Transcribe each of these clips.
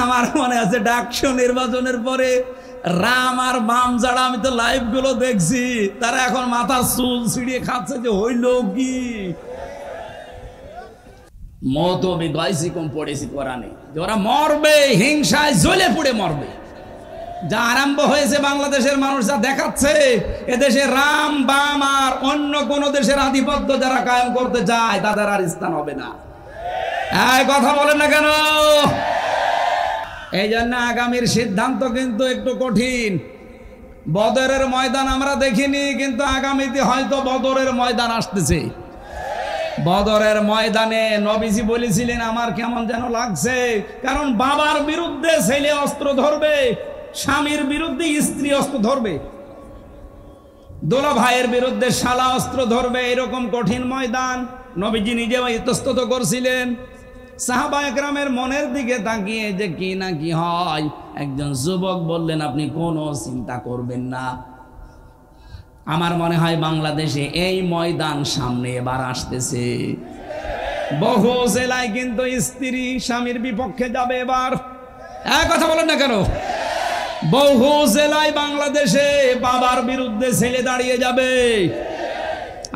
আমার মনে আছে ডাকসু নির্বাচনের পরে রাম আর বাম যারা, আমি তো লাইভ গুলো দেখছি, তারা এখন মাথার চুল ছিঁড়িয়ে খাচ্ছে যে হইল কি। মতবি গাইছি কম পড়েছি কোরআনে যে ওরা মরবে, হিংসায় জ্বলে পুড়ে মরবে। যা আরম্ভ হয়েছে বাংলাদেশের মানুষ যা দেখাচ্ছে, এদেশে রাম বাম আর অন্য কোন দেশের আধিপত্য যারা কায়েম করতে চায় তাদের আর স্থান হবে না। এই কথা বলেন না কেন? এই জন্য আগামীর সিদ্ধান্ত কিন্তু একটু কঠিন। বদরের ময়দান আমরা দেখিনি, কিন্তু আগামীতে হয়তো বদরের ময়দান আসতেছে। বদরের ময়দানে নবীজি বলেছিলেন আমার কেমন যেন লাগছে, কারণ বাবার বিরুদ্ধে ছেলে অস্ত্র ধরবে, স্বামীর বিরুদ্ধে স্ত্রী অস্ত্র ধরবে, দোলা ভাইয়ের বিরুদ্ধে শালা অস্ত্র ধরবে। এরকম কঠিন ময়দান নবীজি নিজেও ইতস্তত করছিলেন। সাহাবা একরামের মনের দিকে তাকিয়ে যে কি না কি হয়, একজন যুবক বললেন আপনি কোনো চিন্তা করবেন না, আমার মনে হয় বাংলাদেশে এই ময়দান সামনে এবার আসতেছে। বহু জেলায় কিন্তু স্ত্রী স্বামীর বিপক্ষে যাবে এবার। কথা বলেন না কেন? বহু জেলায় বাংলাদেশে বাবার বিরুদ্ধে ছেলে দাঁড়িয়ে যাবে।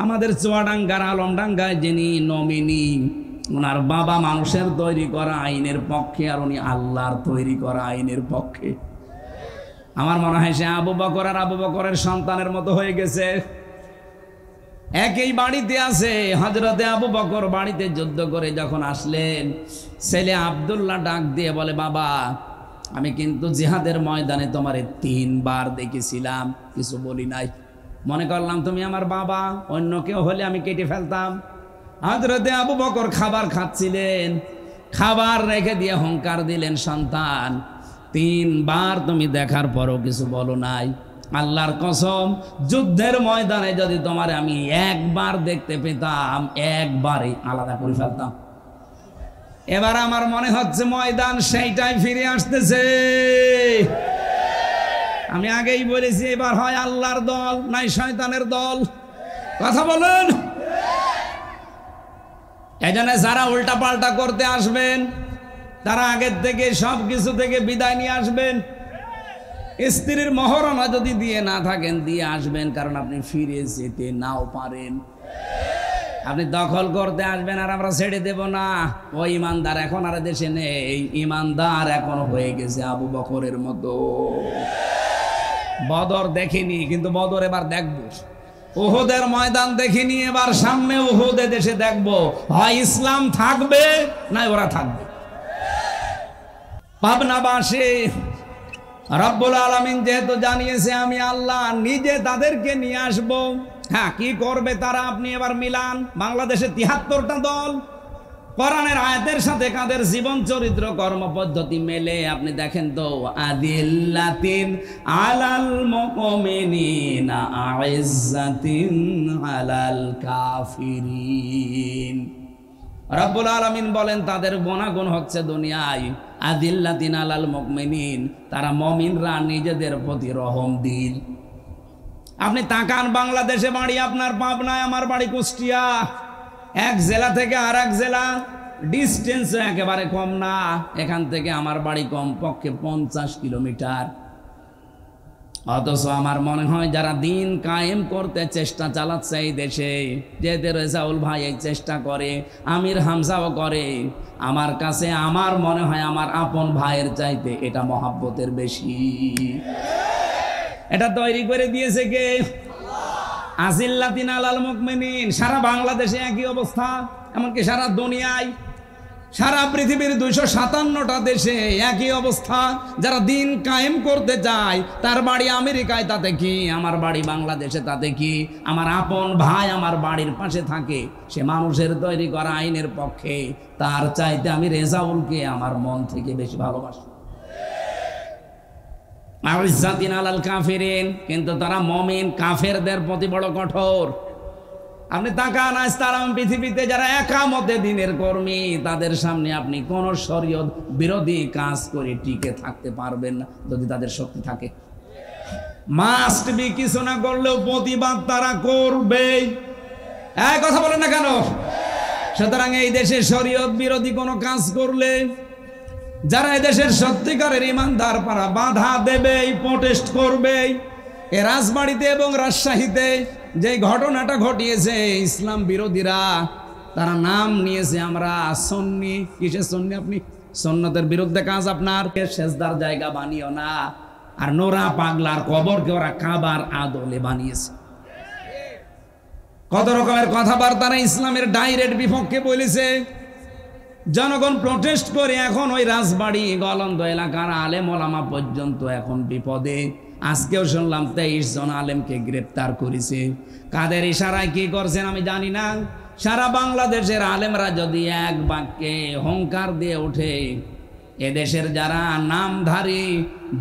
আমাদের চুয়াডাঙ্গার আলমডাঙ্গায় যিনি নমিনি, ওনার বাবা মানুষের তৈরি করা আইনের পক্ষে, আর উনি আল্লাহর তৈরি করা আইনের পক্ষে। আমার মনে হয় সে আবু বকর আর আবু বকরের সন্তানের মতো হয়ে গেছে। একই বাড়িতে আছে। হযরতে আবু বকর বাড়িতে যুদ্ধ করে যখন আসলেন, ছেলে আব্দুল্লাহ ডাক দিয়ে বলে বাবা আমি কিন্তু জিহাদের ময়দানে তোমারে 3 বার দেখেছিলাম, কিছু বলি নাই, মনে করলাম তুমি আমার বাবা, অন্য কেউ হলে আমি কেটে ফেলতাম। হযরতে আবু বকর খাবার খাচ্ছিলেন, খাবার রেখে দিয়ে হুঙ্কার দিলেন সন্তান 3 বার তুমি দেখার পরও কিছু বলো নাই, আল্লাহর কসম যুদ্ধের ময়দানে যদি তোমার আমি একবার দেখতে পেতাম একবারে আলাদা করে ফেলতাম। এবার আমার মনে হচ্ছে ময়দান সেইটাই ফিরে আসতেছে। আমি আগেই বলেছি এবার হয় আল্লাহর দল নাই শয়তানের দল। কথা বলুন। এজন্য যারা উল্টা পাল্টা করতে আসবেন তারা আগের থেকে সব কিছু থেকে বিদায় নিয়ে আসবেন। স্ত্রীর মহরণা যদি দিয়ে না থাকেন দিয়ে আসবেন, কারণ আপনি ফিরে যেতে নাও পারেন। আপনি দখল করতে আসবেন আর আমরা ছেড়ে দেব না। ওই ইমানদার এখন আর দেশে নেই, ইমানদার এখন হয়ে গেছে আবু বকরের মতো। বদর দেখিনি, কিন্তু বদর এবার দেখবো। উহুদের ময়দান দেখিনি, এবার সামনে উহুদে দেশে দেখবো। হয় ইসলাম থাকবে না ওরা থাকবে। পাবনাবাসী রব্বুল আলামিন যেহেতু জানিয়েছে আমি আল্লাহ নিজে তাদেরকে নিয়ে আসবো। হ্যাঁ, কি করবে তারা আপনি এবার মিলান। বাংলাদেশে ৭৩টা দল, কোরআনের আয়াতের সাথে কাদের জীবন চরিত্র কর্মপদ্ধতি মেলে আপনি দেখেন তো। আদিল্লাতিন আলাল মুমিনিনা আইজ্জাতিন আলাল কাফিরিন। রব্বুল আলামিন বলেন তাদের গুণাগুণ হচ্ছে দুনিয়ায় আদিল্লাতিন আলাল মুমিনিন, তারা মুমিনরা নিজেদের প্রতি রহম দিল। আপনি তাকান, বাংলাদেশে বাড়ি আপনার পাবনায়, আমার বাড়ি কুষ্টিয়া, এক জেলা থেকে আর এক জেলা ডিস্টেন্স একেবারে কম না। এখান থেকে আমার বাড়ি কমপক্ষে 50 কিলোমিটার। অথচ আমার মনে হয় যারা দিন কায়েম করতে চেষ্টা চালাচ্ছে এই দেশে, যেতে রেজাউল ভাই এই চেষ্টা করে, আমির হামজাও করে, আমার কাছে আমার মনে হয় আমার আপন ভাইয়ের চাইতে এটা মহাব্বতের বেশি। এটা তৈরি করে দিয়েছে কে? আজিল্লাতিন আলাল মুমিনিন। সারা বাংলাদেশে একই অবস্থা, এমনকি সারা দুনিয়ায়, সারা পৃথিবীর 257টা দেশে একই অবস্থা। যারা দিন কায়েম করতে চায় তার বাড়ি আমেরিকায়, তাতে কি? আমার বাড়ি বাংলাদেশে, তাতে কি? আমার আপন ভাই আমার বাড়ির পাশে থাকে, সে মানুষের তৈরি করা আইনের পক্ষে, তার চাইতে আমি রেজাউলকে আমার মন থেকে বেশি ভালোবাসি। আইজ্জাতিন আলাল কাফিরিন, কিন্তু তারা মুমিন, কাফেরদের প্রতি বড় কঠোর। আপনি তাকান, আজ তারা পৃথিবীতে যারা একামতে দিনের কর্মী, তাদের সামনে আপনি কোন শরীয়ত বিরোধী কাজ করে টিকে থাকতে পারবেন না যদি তাদের শক্তি থাকে। মাস্ট বি, কিছু না করলেও প্রতিবাদ তারা করবে। এই কথা বলেন না কেন? সুতরাং এই দেশে শরীয়ত বিরোধী কোনো কাজ করলে যারা এদেশের সত্যিকারের ইমানদার পারা বাধা দেবে, প্রোটেস্ট করবে। এ রাজবাড়িতে এবং রাজশাহীতে যে ঘটনাটা ঘটিয়েছে, ইসলাম বিরোধীরা তারা নাম নিয়েছে আমরা সুন্নি। কিসের সুন্নি? আপনি সুন্নতের বিরুদ্ধে কাজ। আপনার সেজদার জায়গা বানিও না। আর নোরা পাগলার কবরকে ওরা কাবার আদলে বানিয়েছে। কত রকমের কথাবার্তা ইসলামের ডাইরেক্ট বিপক্ষে বলেছে। জনগণ প্রোটেস্ট করে এখন ওই রাজবাড়ি গলন্দ এলাকার আলেম ওলামা পর্যন্ত এখন বিপদে। আজকেও শুনলাম 23 জন আলেমকে গ্রেপ্তার করেছে। কাদের ইশারায় কি করছেন আমি জানি না। সারা বাংলাদেশের আলেমরা যদি এক বাক্যে হুঙ্কার দিয়ে ওঠে, এদেশের যারা নামধারী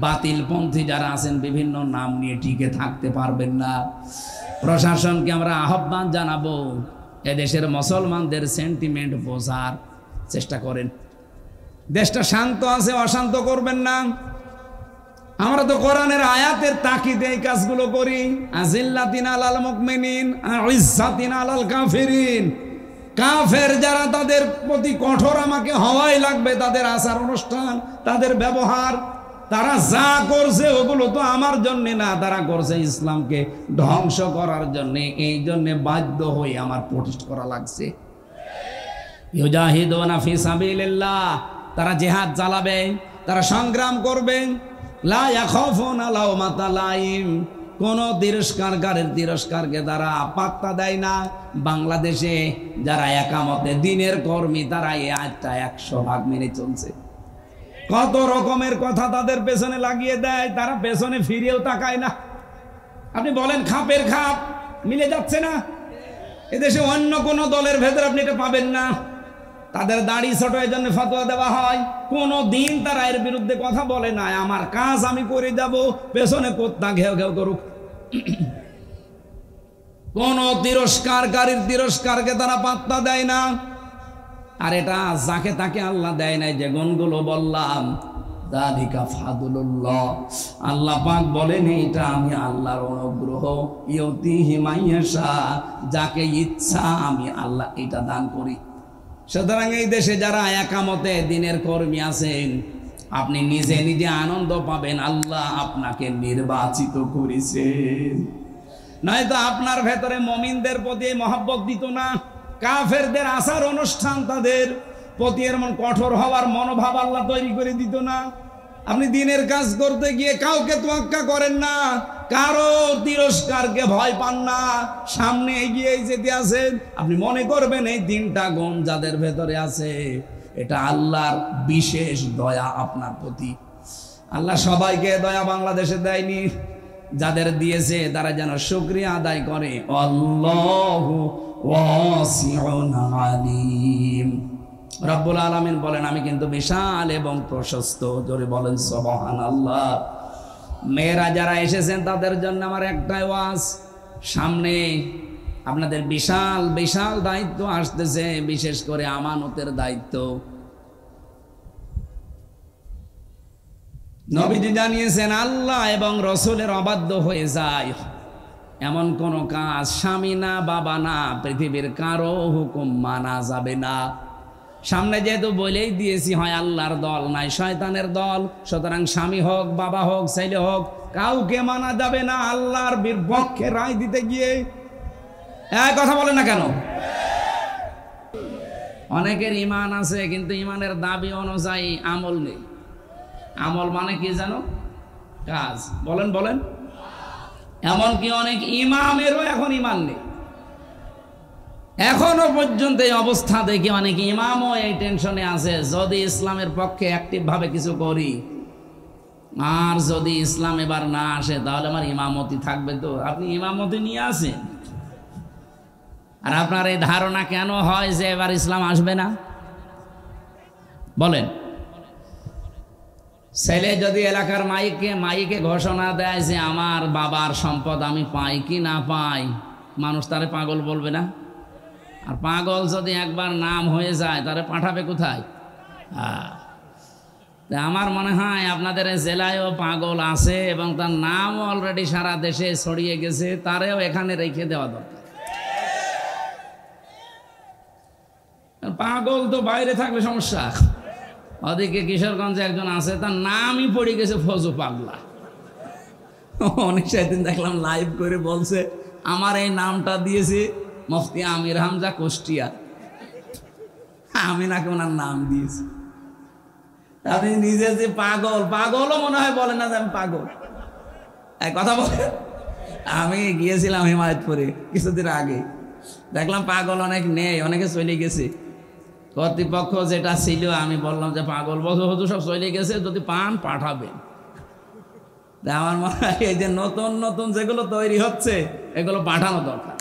বাতিলপন্থী যারা আছেন বিভিন্ন নাম নিয়ে টিকে থাকতে পারবেন না। প্রশাসনকে আমরা আহ্বান জানাবো, এদেশের মুসলমানদের সেন্টিমেন্ট বোঝার চেষ্টা করেন। দেশটা শান্ত আছে, অশান্ত করবেন না। আমরা তো কোরআনের আয়াতের তাকিদে এই কাজগুলো করি। আজিল্লাতিন আলাল মুমিনিন আইজ্জাতিন আলাল কাফিরিন। কাফের যারা তাদের প্রতি কঠোর আমাকে হওয়াই লাগবে। তাদের আচার অনুষ্ঠান, তাদের ব্যবহার, তারা যা করছে ওগুলো তো আমার জন্য না, তারা করছে ইসলামকে ধ্বংস করার জন্য। এই জন্য বাধ্য হয়ে আমার প্রোটেস্ট করা লাগছে। ইউজাহিদুনা ফি সাবিলিল্লাহ, তারা জিহাদ চালাবে, তারা সংগ্রাম করবে। লা ইয়াখাফুনা লাওমাতা লাইম, কোন তিরস্কারকে তারা পাত্তা দেয় না। বাংলাদেশে যারা একামতে দিনের কর্মী তারা এই আয়াতটা 100% মেনে চলছে। কত রকমের কথা তাদের পেছনে লাগিয়ে দেয়, তারা পেছনে ফিরেও তাকায় না। আপনি বলেন খাপের খাপ মিলে যাচ্ছে না? এদেশে অন্য কোন দলের ভেতর আপনি এটা পাবেন না। তাদের দাড়ি ছোট, এই জন্য ফতোয়া দেওয়া হয়। কোনো দিন তারা এর বিরুদ্ধে কথা বলে না। আমার কাজ আমি করে যাব, পেছনে কোত্তা ঘেউ ঘেউ করুক। কোন তিরস্কারকারীর তিরস্কারকে তারা পাত্তা দেয় না। আর এটা যাকে তাকে আল্লাহ দেয় নাই। যে গুণগুলো বললাম, যালিকা ফাদলুল্লাহ, আল্লাহ পাক বলেন এটা আমি আল্লাহর অনুগ্রহ। ইউতিহি মাইয়াশা, যাকে ইচ্ছা আমি আল্লাহ এটা দান করি। সুতরাং এই দেশে যারা একামতে দিনের কর্মী আছেন, আপনি নিজে নিজে আনন্দ পাবেন আল্লাহ আপনাকে নির্বাচিত করেছেন। নয়তো আপনার ভেতরে মুমিনদের প্রতি মহব্বত দিত না। কাফেরদের আচার অনুষ্ঠান, তাদের প্রতি এমন কঠোর হওয়ার মনোভাব আল্লাহ তৈরি করে দিত না। আপনি দিনের কাজ করতে গিয়ে কাউকে তোয়াক্কা করেন না, কারো তিরস্কারকে ভয় পান না, সামনে এগিয়ে যেতে আছেন। আপনি মনে করবেন এই দিনটা গুণ যাদের ভেতরে আছে, এটা আল্লাহর বিশেষ দয়া আপনার প্রতি। আল্লাহ সবাইকে দয়া বাংলাদেশে দেয়নি, যাদের দিয়েছে তারা যেন শুকরিয়া আদায় করে। আল্লাহু ওয়াসিউন আলিম। রব্বুল আলামিন বলেন আমি কিন্তু বিশাল এবং প্রশস্ত। জোরে বলেন সুবহানাল্লাহ। মেয়েরা যারা এসেছেন তাদের জন্য আমার একটাই ওয়াজ, সামনে আপনাদের বিশাল বিশাল দায়িত্ব আসতেছে, বিশেষ করে আমানতের দায়িত্ব। নবীজি জানিয়েছেন আল্লাহ এবং রসুলের অবাধ্য হয়ে যায় এমন কোন কাজ স্বামী না বাবা না পৃথিবীর কারো হুকুম মানা যাবে না। সামনে যেহেতু বলেই দিয়েছি, হয় আল্লাহর দল নাই শয়তানের দল। সুতরাং স্বামী হোক, বাবা হোক, ছেলে হোক, কাউকে মানা যাবে না আল্লাহর বিপক্ষে রায় দিতে গিয়ে। এক কথা বলে না কেন? অনেকের ইমান আছে কিন্তু ইমানের দাবি অনুযায়ী আমল নেই। আমল মানে কি জানো? কাজ। বলেন বলেন। এমনকি অনেক ইমামেরও এখন ইমান নেই। এখনো পর্যন্ত এই অবস্থা দেখে অনেক ইমামও এই টেনশনে আছে, যদি ইসলামের পক্ষে অ্যাক্টিভ ভাবে কিছু করি, আর যদি ইসলাম এবার না আসে তাহলে আমার ইমামতি থাকবে। তো আপনি ইমামতি নিয়ে আসেন, আর আপনার এই ধারণা কেন হয় যে এবার ইসলাম আসবে না? বলেন। ছেলে যদি এলাকার মাইকে ঘোষণা দেয় যে আমার বাবার সম্পদ আমি পাই কি না পাই, মানুষ তারে পাগল বলবে না? আর পাগল যদি একবার নাম হয়ে যায় তারে পাঠাবে কোথায়? আমার মনে হয় আপনাদের জেলায়ও পাগল আছে এবং তার নাম অলরেডি সারা দেশে ছড়িয়ে গেছে, তারেও এখানে রেখে দেওয়া দরকার। পাগল তো বাইরে থাকলে সমস্যা, ওদিকে কিশোরগঞ্জে একজন আছে, তার নামই পড়ে গেছে ফজু পাগলা। অনেক সেদিন দেখলাম লাইভ করে বলছে, আমার এই নামটা দিয়েছে মুফতি আমির হামজা কুষ্টিয়া, আমি নাকি ওনার নাম দিয়েছি। আপনি নিজে যে পাগল, পাগলও মনে হয় বলে না যে আমি পাগল। এক কথা বলে, আমি গিয়েছিলাম হিমায়তপুরে কিছুদিন আগে, দেখলাম পাগল অনেক নেই, অনেকে চলে গেছে। কর্তৃপক্ষ যেটা ছিল, আমি বললাম যে পাগল বধু সব চলে গেছে, যদি পান পাঠাবেন। আমার মনে হয় এই যে নতুন নতুন যেগুলো তৈরি হচ্ছে এগুলো পাঠানো দরকার।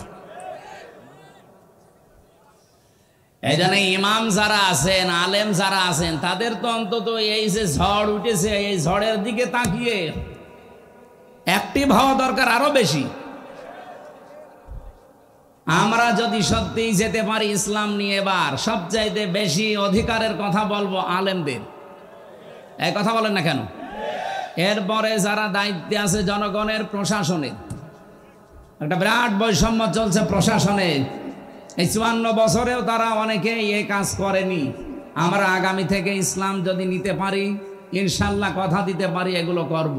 এই জন্য ইমাম যারা আছেন, আলেম যারা আছেন, তাদের তো অন্তত এই যে ঝড় উঠেছে, এই ঝড়ের দিকে তাকিয়ে অ্যাক্টিভ হওয়া দরকার আরো বেশি। আমরা যদি সত্যিই যেতে পারি ইসলাম নিয়ে, এবার সবচাইতে বেশি অধিকারের কথা বলবো আলেমদের। এই কথা বলেন না কেন? এরপরে যারা দায়িত্বে আছে জনগণের, প্রশাসনের একটা বিরাট বৈষম্য চলছে প্রশাসনে। এই 54 বছরেও তারা অনেকেই এই কাজ করেনি। আমরা আগামী থেকে ইসলাম যদি নিতে পারি, ইনশাল্লাহ কথা দিতে পারি, এগুলো করব।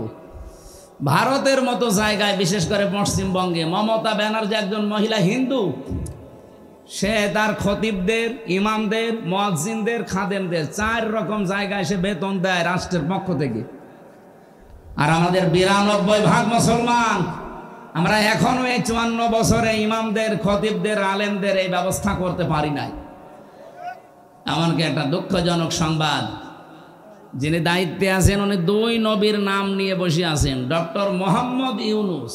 ভারতের মতো জায়গায়, বিশেষ করে পশ্চিমবঙ্গে, মমতা ব্যানার্জি একজন মহিলা হিন্দু, সে তার খতিবদের, ইমামদের, মুয়াজ্জিনদের, খাদেমদের 4 রকম জায়গায় সে বেতন দেয় রাষ্ট্রের পক্ষ থেকে। আর আমাদের 92% মুসলমান, আমরা এখনো এই 54 বছরে ইমামদের, খতিবদের, আলেমদের এই ব্যবস্থা করতে পারি নাই। এমনকি একটা দুঃখজনক সংবাদ, যিনি দায়িত্বে আছেন উনি 2 নবীর নাম নিয়ে বসে আছেন। ডক্টর মোহাম্মদ ইউনুস,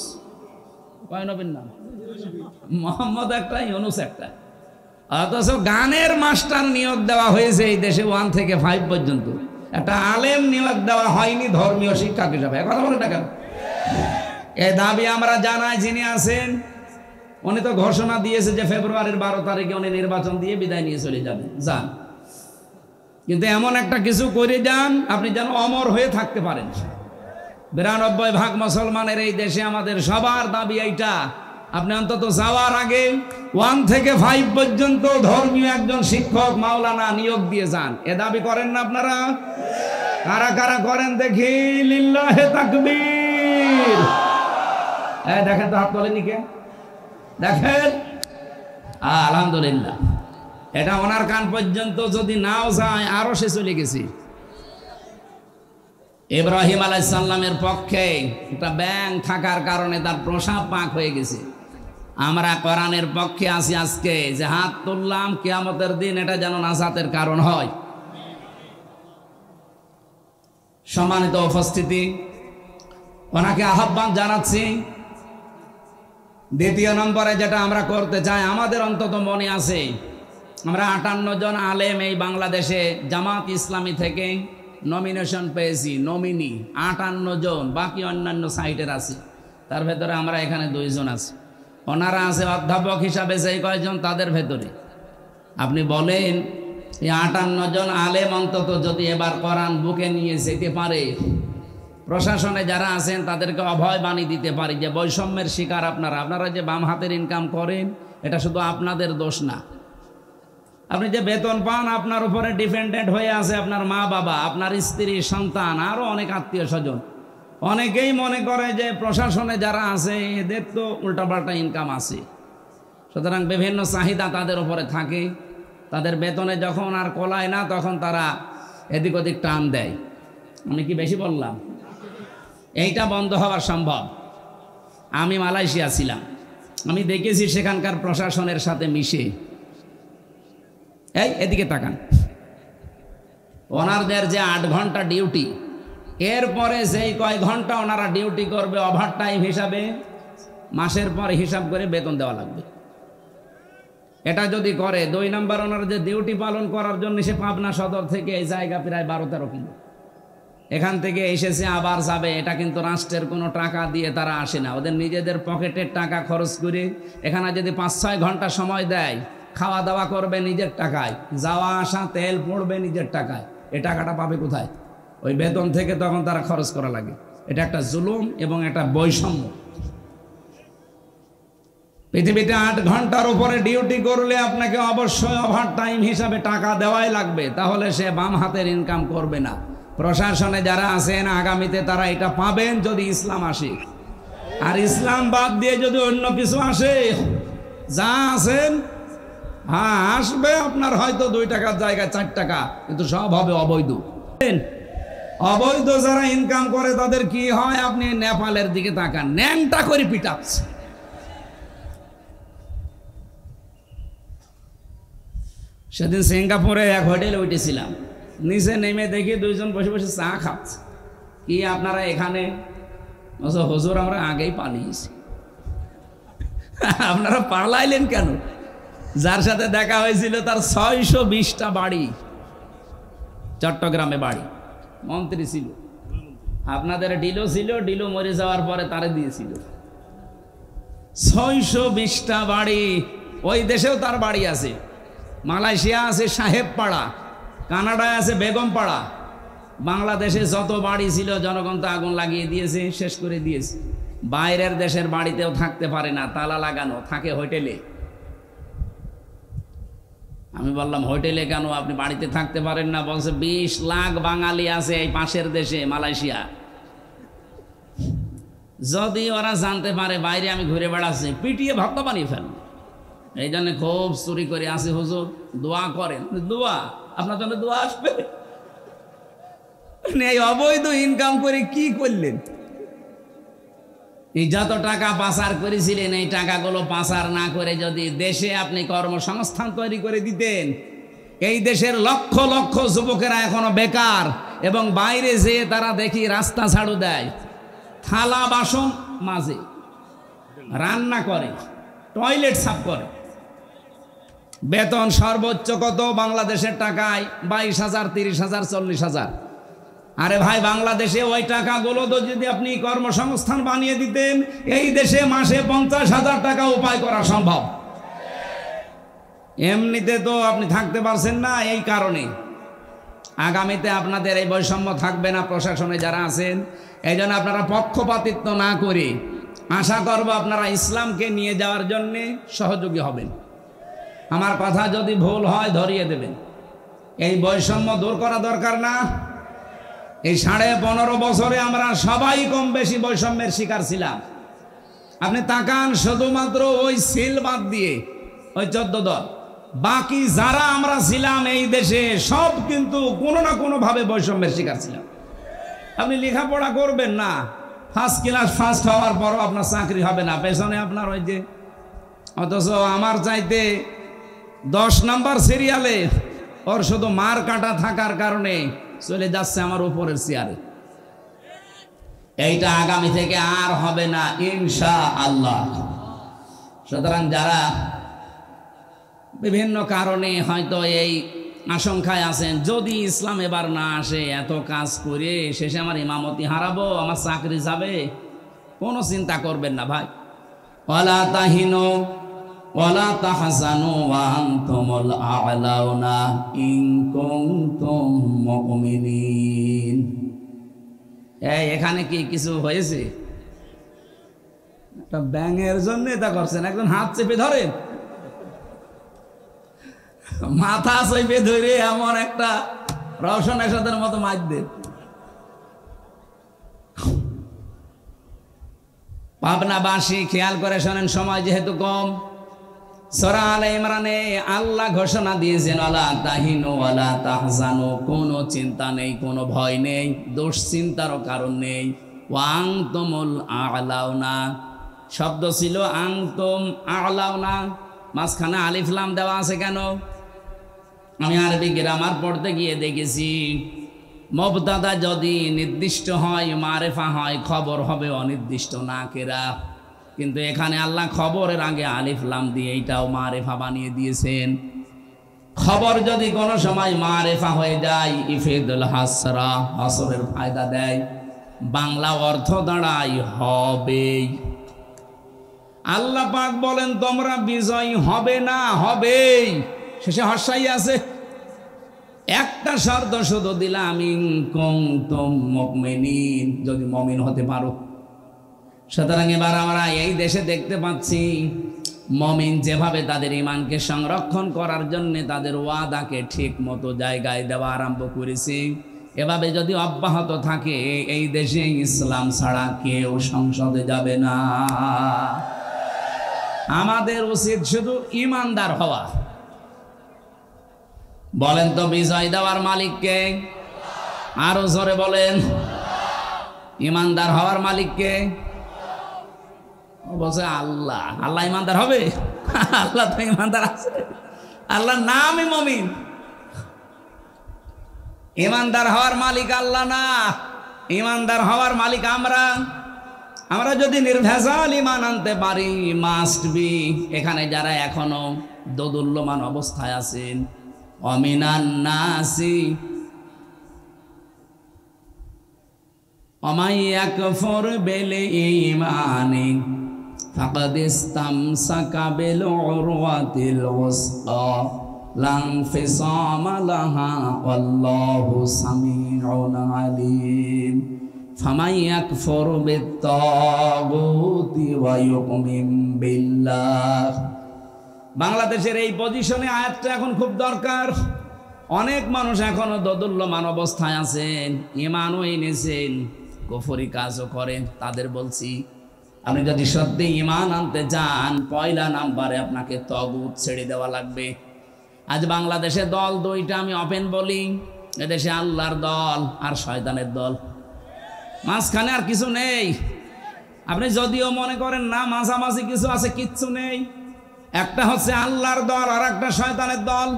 কয় নবীর নাম? মোহাম্মদ একটা, ইউনুস একটা। অথচ গানের মাস্টার নিয়োগ দেওয়া হয়েছে এই দেশে 1 থেকে 5 পর্যন্ত। একটা আলেম নিয়োগ দেওয়া হয়নি ধর্মীয় শিক্ষক হিসাবে। কথা বলে না কেন? এই দাবি আমরা জানাই। যিনি আছেন উনি তো ঘোষণা দিয়েছে যে ফেব্রুয়ারির 12 তারিখে উনি নির্বাচন দিয়ে বিদায় নিয়ে চলে যাবেন। যান, কিন্তু এমন একটা কিছু করে যান আপনি যেন অমর হয়ে থাকতে পারেন। 92% মুসলমানের এই দেশে আমাদের সবার দাবি এইটা। আপনি অন্তত যাওয়ার আগে 1 থেকে 5 পর্যন্ত ধর্মীয় একজন শিক্ষক, মাওলানা নিয়োগ দিয়ে যান। এ দাবি করেন না আপনারা? কারা কারা করেন দেখি? লিল্লাহে তাকবীর। দেখেন তো, হাত তোলেনি কে? দেখেন, আলহামদুলিল্লাহ। এটা ওনার কান পর্যন্ত যদি নাও যায়, আরো সে চলে গেছি। ইব্রাহিম আলাইহিস সালামের পক্ষে একটা ব্যাং থাকার কারণে তার প্রসাব পাক হয়ে গেছে। আমরা কোরআনের পক্ষে আছি আজকে, যে হাত তুললাম কিয়ামতের দিন এটা যেন নাজাতের কারণ হয়। সম্মানিত উপস্থিতি, ওনাকে আহ্বান জানাচ্ছি। দ্বিতীয় নম্বরে যেটা আমরা করতে চাই, আমাদের অন্তত মনে আছে আমরা 58 জন আলেম এই বাংলাদেশে জামাত ইসলামী থেকে নমিনেশন পেয়েছি। নমিনি 58 জন, বাকি অন্যান্য সাইটের আছে। তার ভেতরে আমরা এখানে 2 জন আছি। ওনারা আছে অধ্যাপক হিসাবে যেই কয়েকজন, তাদের ভেতরে আপনি বলেন এই 58 জন আলেম অন্তত যদি এবার কোরআন বুকে নিয়ে যেতে পারে, প্রশাসনে যারা আছেন তাদেরকে অভয় বাণী দিতে পারি যে বৈষম্যের শিকার আপনারা যে বাম হাতের ইনকাম করেন, এটা শুধু আপনাদের দোষ না। আপনি যে বেতন পান, আপনার উপরে ডিপেন্ডেন্ট হয়ে আছে আপনার মা বাবা, আপনার স্ত্রী, সন্তান, আরো অনেক আত্মীয় স্বজন। অনেকেই মনে করে যে প্রশাসনে যারা আছে এদের তো উল্টাপাল্টা ইনকাম আছে, সুতরাং বিভিন্ন চাহিদা তাদের উপরে থাকে। তাদের বেতনে যখন আর কোলায় না, তখন তারা এদিক ওদিক টান দেয়। আমি কি বেশি বললাম? এইটা বন্ধ হওয়া সম্ভব। আমি মালয়েশিয়া ছিলাম, আমি দেখেছি সেখানকার প্রশাসনের সাথে মিশে। এদিকে তাকান, ওনাদের যে 8 ঘন্টা ডিউটি, এরপরে যেই কয় ঘন্টা ওনারা ডিউটি করবে ওভার টাইম হিসাবে মাসের পর হিসাব করে বেতন দেওয়া লাগবে। এটা যদি করে, 2 নম্বর ওনারা যে ডিউটি পালন করার জন্য সে পাবনা সদর থেকে এই জায়গা প্রায় 12-13 কিলো, এখান থেকে এসেছে আবার যাবে। এটা কিন্তু রাষ্ট্রের কোনো টাকা দিয়ে তারা আসে না, ওদের নিজেদের পকেটের টাকা খরচ করে। এখানে যদি 5-6 ঘন্টা সময় দেয়, খাওয়া দাওয়া করবে নিজের টাকায়, যাওয়া আসা তেল পড়বে নিজের টাকায়, এ টাকাটা পাবে কোথায়? ওই বেতন থেকে তখন তারা খরচ করা লাগে। এটা একটা জুলুম এবং একটা বৈষম্য। পৃথিবীতে 8 ঘন্টার উপরে ডিউটি করলে আপনাকে অবশ্যই ওভার টাইম হিসাবে টাকা দেওয়াই লাগবে, তাহলে সে বাম হাতের ইনকাম করবে না। প্রশাসনে যারা আছেন আগামীতে তারা এটা পাবেন যদি ইসলাম আসে। আর ইসলাম বাদ দিয়ে যদি অন্য কিছু আসে, যা আছেন হ্যাঁ আসবে আপনার হয়তো 2 টাকার জায়গায় 4 টাকা, কিন্তু সব হবে অবৈধ। অবৈধ যারা ইনকাম করে তাদের কি হয়, আপনি নেপালের দিকে তাকান, ন্যাংটা করে পিটাচ্ছে। সেদিন সিঙ্গাপুরে এক হোটেলে উঠেছিলাম, নিচে নেমে দেখি 2 জন বসে বসে চা খাচ্ছে। কি আপনারা এখানে? হুজুর আমরা আগেই পালিয়েছি। আপনারা পালাইলেন কেন? যার সাথে দেখা হয়েছিল তার 620টা বাড়ি, চট্টগ্রামে বাড়ি, মন্ত্রী ছিল। আপনাদের ডিলো ছিল, ডিলো মরে যাওয়ার পরে তারে দিয়েছিল। 620টা বাড়ি, ওই দেশেও তার বাড়ি আছে। মালয়েশিয়া আছে সাহেবপাড়া, কানাডায় আছে বেগমপাড়া। বাংলাদেশে যত বাড়ি ছিল জনগণ তো আগুন লাগিয়ে দিয়েছে, শেষ করে দিয়েছে। বাইরের দেশের বাড়িতেও থাকতে পারে না, তালা লাগানো, থাকে হোটেলে। আমি বললাম হোটেলে কেন, আপনি বাড়িতে থাকতে পারেন না? বলছে 20 লাখ বাঙালি আছে এই পাশের দেশে মালয়েশিয়া। যদি ওরা জানতে পারে বাইরে আমি ঘুরে বেড়াচ্ছি, পিটিয়ে ভক্ত বানিয়ে ফেলবে। এই জন্য খুব চুরি করে আসে। হুজুর দোয়া করেন। দোয়া? আপনার জন্য দোয়া আসবে? এই অবৈধ ইনকাম করে কি করলেন? এই যত টাকা পাচার করেছিলেন, এই টাকাগুলো পাচার না করে যদি দেশে আপনি কর্মসংস্থান তৈরি করে দিতেন, এই দেশের লক্ষ লক্ষ যুবকেরা এখনো বেকার, এবং বাইরে যেয়ে তারা দেখি রাস্তা ঝাড়ু দেয়, থালা বাসন মাজে, রান্না করে, টয়লেট সাফ করে। বেতন সর্বোচ্চ কত বাংলাদেশের টাকায়? 22,000, 30,000, 40,000। আরে ভাই, বাংলাদেশে ওই টাকাগুলো তো যদি আপনি কর্মসংস্থান বানিয়ে দিতেন, এই দেশে মাসে 50,000 টাকা উপায় করা সম্ভব। এমনিতে তো আপনি থাকতে পারছেন না, এই কারণে আগামীতে আপনাদের এই বৈষম্য থাকবে না। প্রশাসনে যারা আছেন, এই জন্য আপনারা পক্ষপাতিত্ব না করে আশা করব আপনারা ইসলামকে নিয়ে যাওয়ার জন্যে সহযোগী হবেন। আমার কথা যদি ভুল হয় ধরিয়ে দেবেন। এই বৈষম্য দূর করা দরকার না? এই 15.5 বছরে আমরা সবাই কম বেশি বৈষম্যের শিকার ছিলাম। আপনি তাকান, শুধুমাত্র ওই সিল বাদ দিয়ে ওই 14 দল, বাকি যারা আমরা ছিলাম এই দেশে সব কিন্তু কোনো না কোনো ভাবে বৈষম্যের শিকার ছিলাম। আপনি লেখাপড়া করবেন না, ফার্স্ট ক্লাস ফার্স্ট হওয়ার পরও আপনার চাকরি হবে না, পেছনে আপনার ওই যে, অথচ আমার চাইতে 10 নম্বর সিরিয়ালে ওর শুধু মার কাটা থাকার কারণে চলে যাচ্ছে আমার উপরের চেয়ারে। এইটা আগামী থেকে আর হবে না ইনশাআল্লাহ। সুতরাং যারা বিভিন্ন কারণে হয়তো এই আশঙ্কায় আছেন, যদি ইসলাম এবার না আসে, এত কাজ করে শেষে আমার ইমামতি হারাবো, আমার চাকরি যাবে, কোনো চিন্তা করবেন না ভাই। ওয়ালা তাহিনু ওয়ালা তাহজানু ওয়া আনতুমুল আ'লাউনা ইন কুনতুম মুমিনিন। এখানে কি কিছু হয়েছে? একটা ব্যাঙের জন্য এটা করছেন, একজন হাত চেপে ধরেন, মাথা চেপে ধরে এমন একটা রওশন এরশাদের মতো মার দেন। পাবনাবাসী খেয়াল করে শোনেন, সময় যেহেতু কম। সূরা আলে ইমরানে আল্লাহ ঘোষণা দিয়েছেন, ওয়ালা তাহিনু ওয়ালা তাহজানু, কোনো চিন্তা নেই, কোনো ভয় নেই, দুশ্চিন্তারও কারণ নেই। ওয়া আনতুমুল আ'লাউনা, শব্দ ছিল আনতুম আ'লাউনা, মাঝখানে আলিফ লাম দেওয়া আছে কেন? আমি আরবি গ্রামার পড়তে গিয়ে দেখেছি, মুবতাদা যদি নির্দিষ্ট হয়, মারেফা হয়, খবর হবে অনির্দিষ্ট নাকেরা। কিন্তু এখানে আল্লাহ খবরের আগে আলিফ লাম দিয়ে এইটাও মারেফা বানিয়ে দিয়েছেন। খবর যদি কোনো সময় মারেফা হয়ে যায়, ইফিদুল হাসরা, হাসরের ফায়দা দেয়, বাংলা অর্থ দাঁড়ায় হবে। আল্লাহ পাক বলেন তোমরা বিজয়ী হবে না, হবেই। শেষে হর্ষাই আছে, একটা শর্ত শুধু দিলাম, ইন কুনতুম মুমিনিন, যদি মুমিন হতে পারো। সুতরাং এবার আমরা এই দেশে দেখতে পাচ্ছি মুমিন যেভাবে তাদের ঈমানকে সংরক্ষণ করার জন্য তাদের ওয়াদাকে ঠিক মতো জায়গায় দেওয়া আরম্ভ করেছে, এভাবে যদি অব্যাহত থাকে এই দেশে ইসলাম ছাড়া কেউ সংসদে যাবে না। আমাদের উচিত শুধু ঈমানদার হওয়া। বলেন তো বিজয় দেওয়ার মালিককে? আরো জোরে বলেন। ঈমানদার হওয়ার মালিককে? বলছে আল্লাহ। আল্লাহ ঈমানদার হবে? আল্লাহ তো ঈমানদার আছে, আল্লাহর নামই মুমিন। ঈমানদার হওয়ার মালিক আল্লাহ না, ঈমানদার হওয়ার মালিক আমরা। আমরা যদি নির্ভেজাল ঈমান আনতে পারি, মাস্ট বি, এখানে যারা এখনো দোদুল্যমান অবস্থায় আছেন, অমিনান নাসি অমাই ইয়াকফুর বিল ঈমানি ফাকাদ ইসতামসাকা বিল উরওয়াতিল ওয়াসকা লা ইনফিসামা লাহা ওয়াল্লাহু সামিউন আলীম। ফামান ইয়াকফুর বিত-তাগুতি ওয়া ইউমিন বিল্লাহ। বাংলাদেশের এই পজিশনে আয়াতটা এখন খুব দরকার। অনেক মানুষ এখনো দোদুল্যমান অবস্থায় আছেন, ঈমানও এনেছেন, কুফরি কাজও করেন। তাদের বলছি, আপনি যদি সত্যি ঈমান আনতে চান, পয়লা নাম্বারে আপনাকে তাগুত ছেড়ে দেওয়া লাগবে। আজ বাংলাদেশে দল দুইটা, আমি ওপেন বলি, এদেশে আল্লাহর দল আর শয়তানের দল, মাঝখানে আর কিছু নেই। আপনি যদিও মনে করেন না মাঝামাঝি কিছু আছে, কিচ্ছু নেই। একটা হচ্ছে আল্লাহর দল আর একটা শয়তানের দল।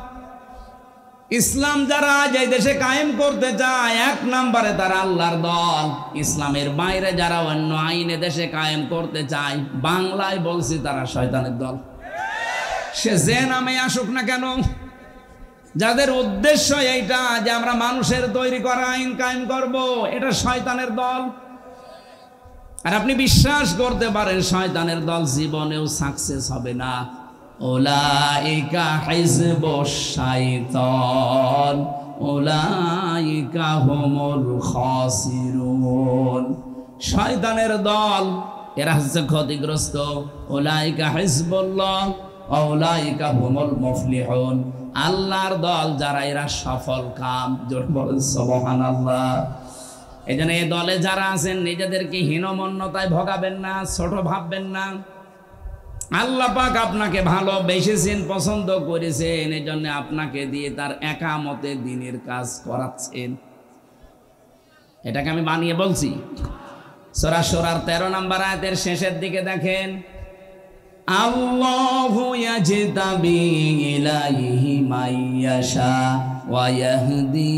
ইসলাম যারা যে দেশে কায়েম করতে চায়, এক নম্বরে তারা আল্লাহর দল। ইসলামের বাইরে যারা অন্য আইনে দেশে কায়েম করতে চায়, বাংলায় বলছি তারা শয়তানের দল। সে যে নামে আসুক না কেন, যাদের উদ্দেশ্য এইটা যে আমরা মানুষের তৈরি করা আইন কায়েম করব, এটা শয়তানের দল। আর আপনি বিশ্বাস করতে পারেন শয়তানের দল জীবনেও সাকসেস হবে না। উলাইকা হিজবুশ শাইতান উলাইকা হুমুল খাসিরুন। শয়তানের দল এরা হচ্ছে ক্ষতিগ্রস্ত। উলাইকা হিজবুল্লাহ উলাইকা হুমুল মুফলিহুন। আল্লাহর দল যারা, এরা সফল কাম। জোর বলেন সুবহানাল্লাহ। এজন্য এই দলে যারা আছেন, নিজেদেরকে হীনমন্যতায় ভোগাবেন না, ছোট ভাববেন না। আল্লাহ পাক আপনাকে ভালোবেসেছেন, পছন্দ করেছেন, এই জন্য আপনাকে দিয়ে তার একামতে দ্বীনের কাজ করাচ্ছেন। এটাকে আমি বানিয়ে বলছি। সূরা সূরার 13 নম্বর আয়াতের শেষের দিকে দেখেন, আল্লাহু ইয়াজতাবি ইলাইহি মাইয়াশা ওয়া ইয়াহদি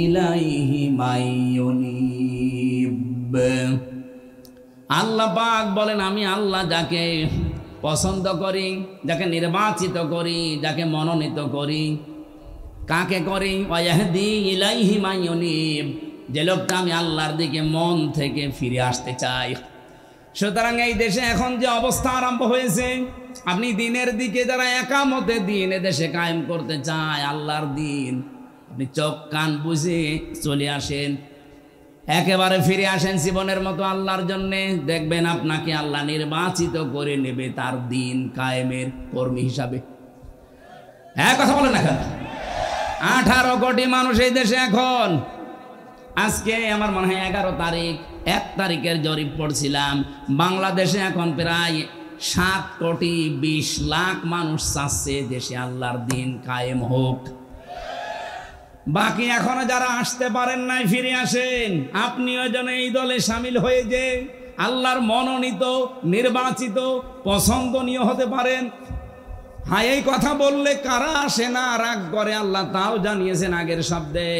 ইলাইহি মাইয়ুনিব। আল্লাহ পাক বলেন, আমি আল্লাহ যাকে পছন্দ করি, যাকে নির্বাচিত করি, যাকে মনোনীত করি। কাকে করি? ওয়া ইয়াহদি ইলাইহি মাইয়ুনিব, যে লোকটা আমি আল্লাহর দিকে মন থেকে ফিরে আসতে চাই। সুতরাং এই দেশে এখন যে অবস্থা আরম্ভ হয়েছে, আপনি দিনের দিকে যারা একামতে দিন দেশে কায়েম করতে চায়, আল্লাহর দিন, আপনি চোখ কান বুঝে চলে আসেন, একেবারে ফিরে আসেন জীবনের মতো আল্লাহর জন্য। দেখবেন আপনাকে আল্লাহ নির্বাচিত করে নেবে তার দিন কায়েমের কর্মী হিসাবে। হ্যাঁ, কথা বলেন না কেন? 18 কোটি মানুষ এই দেশে এখন। আজকে আমার মনে হয় 11 তারিখ, 1 তারিখের জরিপ পড়ছিলাম, বাংলাদেশে এখন প্রায় 7 কোটি 20 লাখ মানুষ চাচ্ছে দেশে আল্লাহর দিন কায়েম হোক। বাকি এখনো যারা আসতে পারেন নাই, ফিরে আসেন। আপনিও যেন এই দলে সামিল হয়ে যে আল্লাহর মনোনীত, নির্বাচিত, পছন্দনীয় হতে পারেন। হ্যাঁ, এই কথা বললে কারা আসে না, রাগ করে, আল্লাহ তাও জানিয়েছেন আগের শব্দে,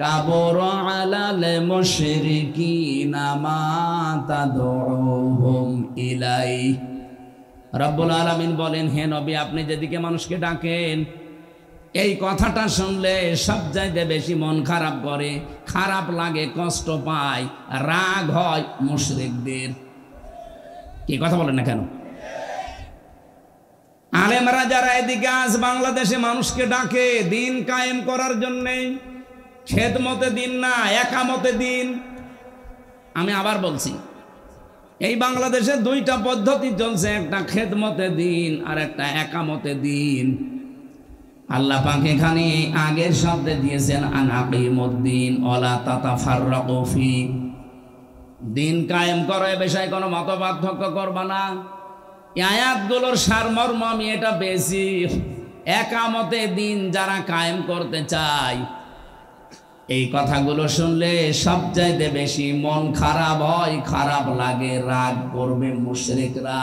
কাবুরা আলাল মুশরিকিনা মা তাদউহুম ইলাইহি। রব্বুল আলামিন বলেন, হে নবী, আপনি যেদিকে মানুষকে ডাকেন, এই কথাটা শুনলে সবচাইতে বেশি মন খারাপ করে, খারাপ লাগে, কষ্ট পায়, রাগ হয় মুশরিকদের। কি কথা বলেন না কেন? আলেমরা যারা এদিকে আজ বাংলাদেশে মানুষকে ডাকে দিন কায়েম করার জন্যে, খেদমতে দিন না, একামতে দিন। আমি আবার বলছি, এই বাংলাদেশে দুইটা পদ্ধতি চলছে, একটা খেদমতে দিন আর একটা একামতে দিন। আল্লাহ পাক এখানে আগের শব্দে দিয়েছেন আনাকিমুদ্দিন ওয়ালা তাতাফাররাকু ফি, দিন কায়েম করো, এ বিষয়ে কোনো মত পার্থক্য করবা না। এই আয়াতগুলোর সারমর্ম আমি এটা পেয়েছি, একামতে দিন যারা কায়েম করতে চায়, এই কথাগুলো শুনলে সবচাইতে বেশি মন খারাপ হয়, খারাপ লাগে, রাগ করবে মুশরিকরা।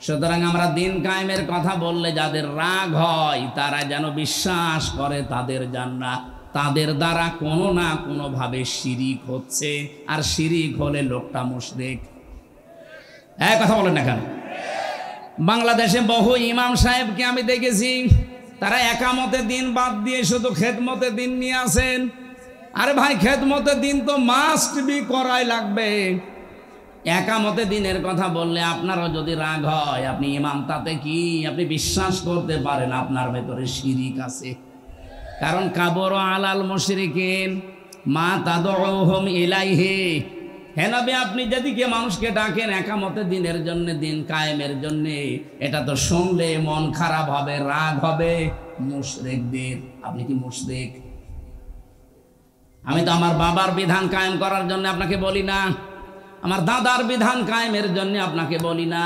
সুতরাং আমরা দিন কায়েমের কথা বললে যাদের রাগ হয় তারা যেন বিশ্বাস করে তাদের জান্নাত, তাদের দ্বারা কোনো না কোনো ভাবে শিরিক হচ্ছে, আর শিরিক হলে লোকটা মুশরিক। এক কথা বলেন না কেন? বাংলাদেশে বহু ইমাম সাহেবকে আমি দেখেছি, তারা একামতে দিন বাদ দিয়ে শুধু খেদমতে দিন নিয়ে আসেন। আরে ভাই, খেদমতে দিন তো মাস্ট বি করাই লাগবে। একামতে দিনের কথা বললে আপনারও যদি রাগ হয়, আপনি ইমাম, তাতে কি আপনি বিশ্বাস করতে পারেন আপনার ভেতরে শিরিক আছে। কারণ কাবর আলাল মুশরিকিন মা তাদউহুম ইলাইহি, হে নবী, আপনি যেদিকে মানুষকে ডাকেন একামতে দিনের জন্য, দিন কায়েমের জন্য, এটা তো শুনলে মন খারাপ হবে, রাগ হবে মুশরিকদের। আপনি কি মুশরিক? আমি তো আমার বাবার বিধান কায়েম করার জন্য আপনাকে বলি না, আমার দাদার বিধান কায়েমের জন্য আপনাকে বলি না।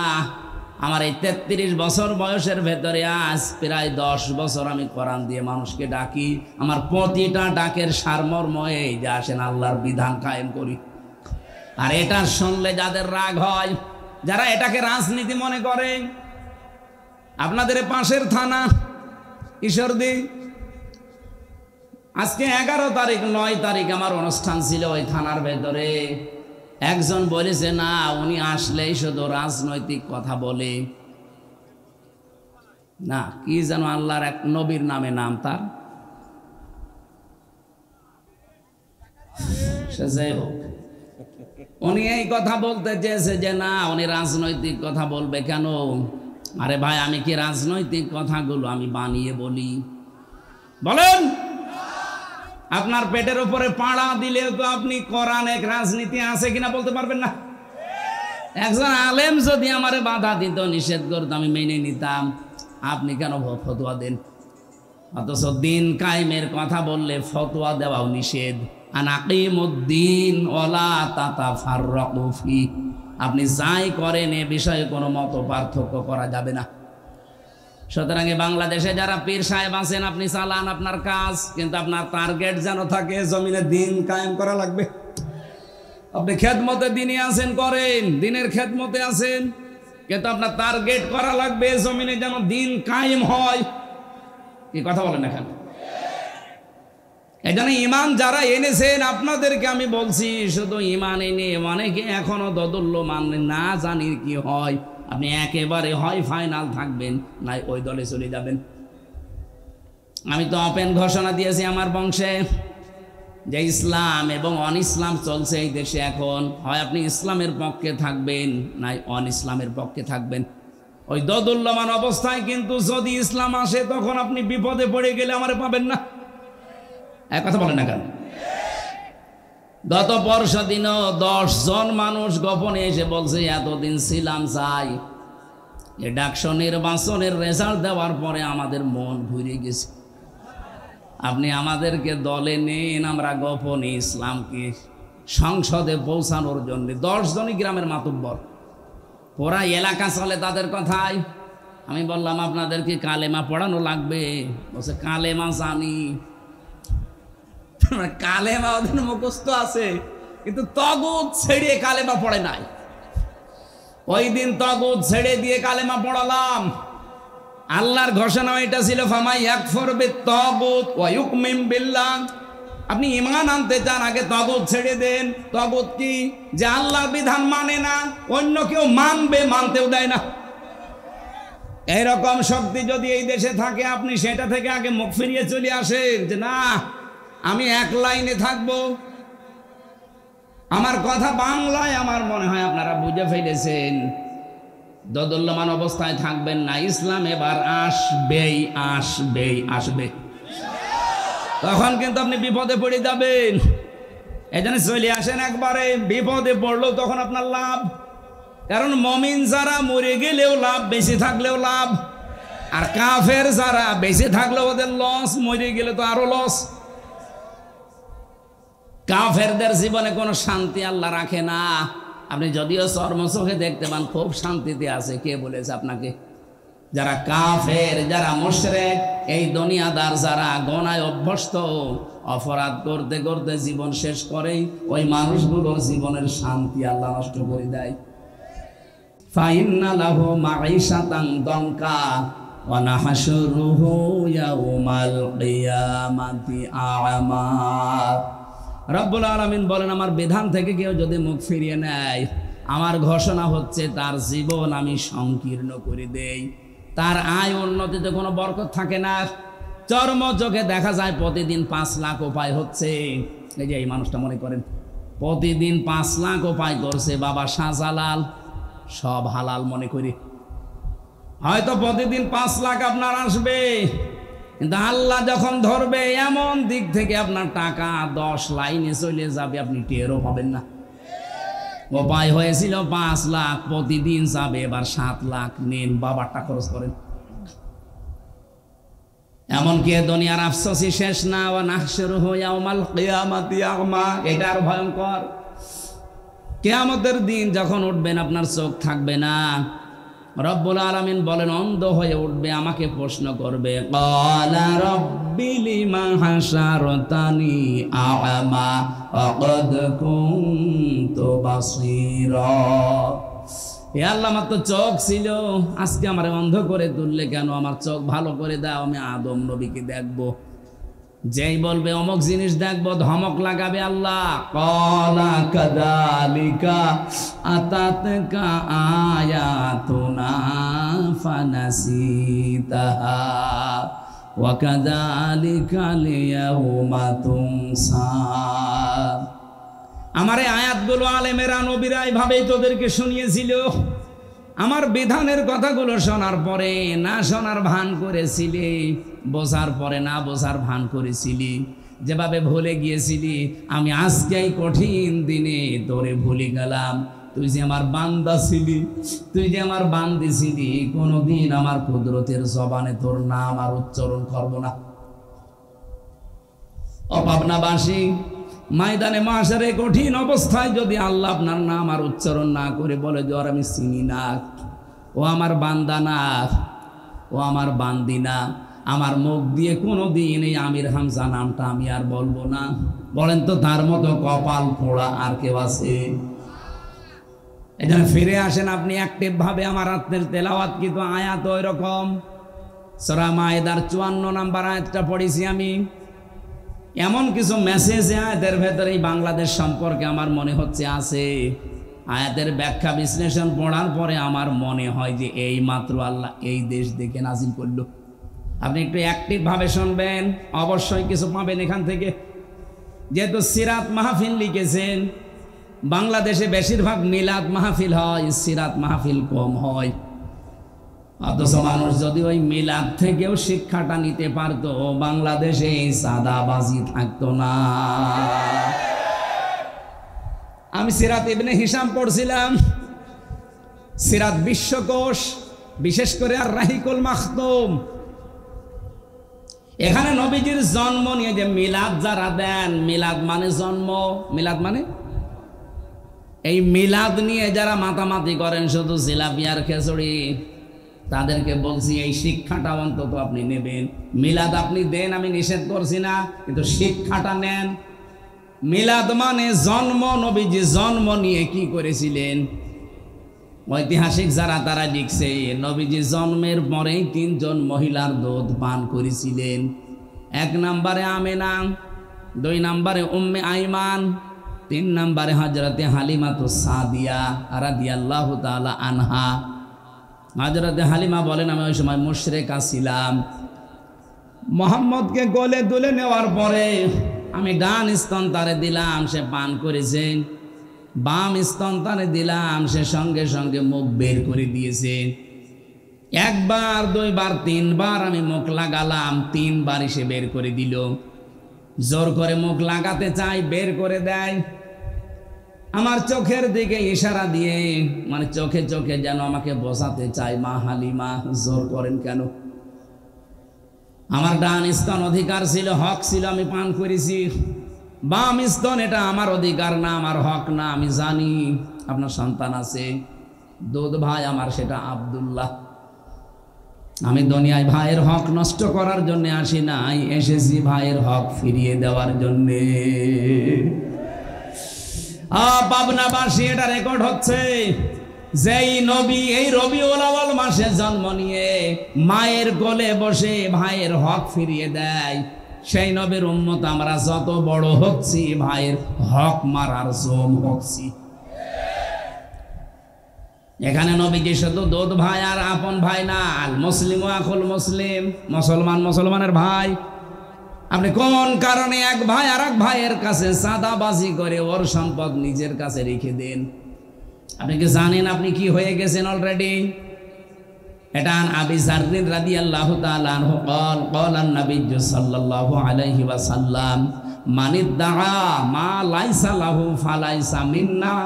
আমার এই 33 বছর বয়সের ভেতরে আজ প্রায় 10 বছর আমি কোরআন দিয়ে মানুষকে ডাকি। আমার প্রতিটা ডাকের সারমর্ম এই যে আসেন আল্লাহর বিধান কায়েম করি। আর এটা শুনলে যাদের রাগ হয়, যারা এটাকে রাজনীতি মনে করে, আপনাদের পাশের থানা ঈশ্বরদী, আজকে 11 তারিখ 9 তারিখ আমার অনুষ্ঠান ছিল ওই থানার ভেতরে। একজন বলেছে না, উনি আসলেই শুধু রাজনৈতিক কথা বলে না, কি যেন আল্লাহর এক নবীর নামে নাম তার, সে যাই হোক, উনি এই কথা বলতে চেয়েছে যে না, উনি রাজনৈতিক কথা বলবে কেন? আরে ভাই, আমি কি রাজনৈতিক কথাগুলো আমি বানিয়ে বলি? বলেন, আপনার পেটের উপরে পাড়া দিলেও তো আপনি কোরআন এক রাজনীতি আছে কিনা বলতে পারবেন না। একজন আলেম যদি আমারে বাধা দিত, নিষেধ করতো, আমি মেনে নিতাম। আপনি কেন ফতোয়া দেন? অথচ দিন কায়েমের কথা বললে ফতোয়া দেওয়াও নিষেধ। আনাকিমুদ্দিন ওয়ালা তাতাফাররাকু ফি, আপনি যাই করেন এ বিষয়ে কোনো মত পার্থক্য করা যাবে না। সুতরাং বাংলাদেশে যারা পীর সাহেব আছেন, আপনি চালান আপনার কাজ, কিন্তু আপনার টার্গেট যেন থাকে জমিনে দিন কায়েম করা লাগবে। আপনি খেদমতে দিনই আছেন, করেন, দিনের খেদমতে আছেন, কিন্তু আপনার টার্গেট করা লাগবে জমিনে যেন দিন কায়েম হয়। কি কথা বলেন এখানে? এই জন্য ইমান যারা এনেছেন, আপনাদেরকে আমি বলছি, শুধু ইমান এনে অনেকে এখনো দোদুল্যমান, না জানি কি হয়। আপনি একেবারে হয় ফাইনাল থাকবেন, নাই ওই দলে চলে যাবেন। আমি তো ওপেন ঘোষণা দিয়েছি আমার বংশে যে ইসলাম এবং অন ইসলাম চলছে এই দেশে এখন, হয় আপনি ইসলামের পক্ষে থাকবেন, নাই অন ইসলামের পক্ষে থাকবেন। ওই দোদুল্যমান অবস্থায় কিন্তু যদি ইসলাম আসে, তখন আপনি বিপদে পড়ে গেলে আমারে পাবেন না। এক কথা বলেন না কেন? গত পরশু দিনও 10 জন মানুষ গোপনে এসে বলছে এতদিন ছিলাম চাই। এই ডাকসু নির্বাচনের রেজাল্ট দেওয়ার পরে আমাদের মন ঘুরে গেছে। আপনি আমাদেরকে দলে নেন, আমরা গোপনে ইসলামকে সংসদে পৌঁছানোর জন্য। 10 জনই গ্রামের মাতুব্বর, পুরা এলাকা চলে তাদের কথায়। আমি বললাম আপনাদেরকে কালেমা পড়ানো লাগবে। বলছে কালেমা জানি। কালেমা ওদের মুখস্থ আছে, কিন্তু তাগুত ছেড়ে কালেমা পড়ে নাই। ওই দিন তাগুত ছেড়ে দিয়ে কালেমা পড়ালাম। আল্লাহর ঘোষণা এটা ছিল, ফামাই ইয়াকফুর বিত-তাগুত ওয়া ইউমিন বিল্লাহ। আপনি ঈমান আনতে চান, আগে তাগুত ছেড়ে দেন। তাগুত কি? যে আল্লাহর বিধান মানে না, অন্য কেউ মানবে, মানতেও দেয় না। এইরকম শক্তি যদি এই দেশে থাকে, আপনি সেটা থেকে আগে মুখ ফিরিয়ে চলে আসেন যে না, আমি এক লাইনে থাকবো। আমার কথা বাংলায় আমার মনে হয় আপনারা বুঝে ফেলেছেন। দোদুল্যমান অবস্থায় থাকবেন না। ইসলাম এবার আসবেই, আসবেই, আসবে। তখন কিন্তু আপনি বিপদে পড়ে যাবেন। এই জন্য চলে আসেন একবারে। বিপদে পড়লো তখন আপনার লাভ। কারণ মমিন যারা মরে গেলেও লাভ, বেঁচে থাকলেও লাভ। আর কাফের যারা বেঁচে থাকলেও ওদের লস, মরে গেলে তো আরো লস। কাফেরদের জীবনে কোনো শান্তি আল্লাহ রাখে না। আপনি যদিও চর্মচোখে দেখতে পান খুব শান্তিতে আছে, কে বলেছে আপনাকে? যারা কাফের, যারা মুশরিক, এই দুনিয়াদার যারা গোনায় অভ্যস্ত, অপরাধ করতে করতে জীবন শেষ করে, ওই মানুষগুলোর জীবনের শান্তি আল্লাহ নষ্ট করে দেয়। ফাইন্না লাহু মাঈশাতান দনকা ওয়া নাহশুরুহু ইয়াউমাল কিয়ামাতি আ'মা। রব্বুল আলামিন বলেন, আমার বিধান থেকে কেউ যদি মুখ ফিরিয়ে নেয়, আমার ঘোষণা হচ্ছে তার জীবন আমি সংকীর্ণ করে দেই। তার আয় উন্নতিতে কোনো বরকত থাকে না। চর্ম চোখে দেখা যায় প্রতিদিন 5 লাখ উপায় হচ্ছে। এই যে এই মানুষটা মনে করেন প্রতিদিন 5 লাখ উপায় করছে বাবা শাহজালাল, সব হালাল মনে করি। হয়তো প্রতিদিন 5 লাখ আপনার আসবে, কিন্তু আল্লাহ যখন ধরবে এমন দিক থেকে আপনার টাকা 10 লাইনে চলে যাবে, আপনি টেরও পাবেন না। উপায় হয়েছিল 5 লাখ, প্রতিদিন যাবে এবার 7 লাখ। নেন বাবারটা খরচ করেন। এমনকি দুনিয়ার আফসোসই শেষ না। ওয়া নাহশুরুহু ইয়াউমাল কিয়ামাতি আ'মা। এটা আর ভয়ঙ্কর। কিয়ামতের দিন যখন উঠবেন আপনার চোখ থাকবে না। রব্বুল আলামিন বলেন অন্ধ হয়ে উঠবে, আমাকে প্রশ্ন করবে, ক্বালা রাব্বি লিমা হাশারতানি আ'মা ওয়া ক্বাদ কুনতু বাসীরা। হে আল্লাহ, আমার তো চোখ ছিল, আজকে আমারে অন্ধ করে তুললে কেন? আমার চোখ ভালো করে দাও, আমি আদম নবীকে দেখবো। যেই বলবে অমুক জিনিস দেখবো, ধমক লাগাবে আল্লাহ। ক্বালা কাযালিকা আতাতকা আয়াতুনা ফানাসিতাহা ওয়া কাযালিকা লিয়াউমা তুনসা। আমার এই আয়াতগুলো আলেমেরা নবীরা এইভাবেই তোদেরকে শুনিয়েছিল। আমার বিধানের কথাগুলো শোনার পরে না শোনার ভান করেছিলি, বোঝার পরে না বোঝার ভান করেছিলি, যেভাবে ভুলে গিয়েছিলি, আমি আজকেই কঠিন দিনে তোরে ভুলে গেলাম। তুই যে আমার বান্দা ছিলি, তুই যে আমার বান্দি ছিলি, কোনোদিন আমার কুদরতের জবানে তোর নাম আর উচ্চারণ করব না। অপাবনাবাসী, ময়দানে মাশারে কঠিন অবস্থায় যদি আল্লাহ আপনার নাম আর উচ্চারণ না করে বলে যে ওর আমি চিনি না, ও আমার বান্দা না, ও আমার বান্দি না, আমার মুখ দিয়ে কোনো দিন এই আমির হামজা নামটা আমি আর বলবো না, বলেন তো তার মতো কপাল পোড়া আর কেউ আছে? এই জন্য ফিরে আসেন আপনি অ্যাক্টিভ ভাবে। আমার আত্মের তেলাওয়াত কিন্তু আয়াত ওই রকম। সূরা মায়েদার 54 নম্বর আয়াতটা পড়েছি আমি। এমন কিছু মেসেজ আয়াতের ভেতরে বাংলাদেশ সম্পর্কে আমার মনে হচ্ছে আছে। আয়াতের ব্যাখ্যা বিশ্লেষণ পড়ার পরে আমার মনে হয় যে এই মাত্র আল্লাহ এই দেশ দেখে নাজিল করলো। আপনি একটু অ্যাক্টিভ ভাবে শুনবেন, অবশ্যই কিছু পাবেন এখান থেকে। যেহেতু সিরাত মাহফিল লিখেছেন, বাংলাদেশে বেশিরভাগ মিলাদ মাহফিল হয়, সিরাত মাহফিল কম হয়। অথচ মানুষ যদি ওই মিলাদ থেকেও শিক্ষাটা নিতে পারতো, বাংলাদেশে সাদাবাজি থাকতো না। আমি সিরাত ইবনে হিশাম পড়ছিলাম, সিরাত বিশ্বকোষ, বিশেষ করে আর রাহিকুল মাখতুম। এখানে নবীজির জন্ম নিয়ে যে মিলাদ যারা দেন, মিলাদ মানে জন্ম, মিলাদ মানে এই মিলাদ নিয়ে যারা মাতামাতি করেন শুধু জিলাপি আর খিচুড়ি, তাদেরকে বলছি এই শিক্ষাটা অন্তত আপনি নেবেন। মিলাদ আপনি দেন, আমি নিষেধ করছি না, কিন্তু শিক্ষাটা নেন। মিলাদ মানে জন্ম, নবীজি জন্ম নিয়ে কি করেছিলেন। ঐতিহাসিক যারা তারা লিখছে নবীজি জন্মের পরেই 3 জন মহিলার দুধ পান করেছিলেন। 1 নম্বরে আমেনা, 2 নম্বরে উম্মে আইমান, 3 নম্বরে হযরতে হালিমাতুস সাদিয়া রাদিয়াল্লাহু তাআলা আনহা। হযরতে হালিমা বলেন, আমি ওই সময় মুশরিকা ছিলাম। মোহাম্মদকে কোলে তুলে নেওয়ার পরে আমি ডান স্তন তারে দিলাম, সে পান করেছে। বাম স্তন তারে দিলাম, সে সঙ্গে সঙ্গে মুখ বের করে দিয়েছে। 1 বার 2 বার 3 বার আমি মুখ লাগালাম, 3 বারই সে বের করে দিল। জোর করে মুখ লাগাতে চাই, বের করে দেয়। আমার চোখের দিকে ইশারা দিয়ে মানে চোখে চোখে যেন আমাকে বোঝাতে চায়, মা হালিমা জোর করেন কেন? আমার ডান স্তন অধিকার ছিল, হক ছিল, আমি পান করেছি। বাম স্তন এটা আমার অধিকার না, আমার হক না। আমি জানি আপনার সন্তান আছে, দুধ ভাই আমার, সেটা আব্দুল্লাহ। আমি দুনিয়ায় ভাইয়ের হক নষ্ট করার জন্য আসি নাই, এসেছি ভাইয়ের হক ফিরিয়ে দেওয়ার জন্যে। পাবনাবাসী, এটা রেকর্ড হচ্ছে, যেই নবী এই রবিউল আউয়াল মাসে জন্ম নিয়ে মায়ের কোলে বসে ভাইয়ের হক ফিরিয়ে দেয়, সেই নবীর উম্মত আমরা যত বড় হচ্ছি ভাইয়ের হক মারার জম হচ্ছি। এখানে নবীজি শুধু দুধ ভাই আর আপন ভাই না, আল মুসলিম আখুল মুসলিম, মুসলমান মুসলমানের ভাই। আপনি কোন কারণে এক ভাই আর এক ভাইয়ের কাছে চাঁদাবাজি করে ওর সম্পদ নিজের কাছে রেখে দেন? আপনি কি জানেন আপনি কি হয়ে গেছেন অলরেডি? এটা আবি যাররিন রাদিয়াল্লাহু তাআলা আনহু قال قال النبي صلى الله عليه وسلم من ادعى ما ليس له فليس منا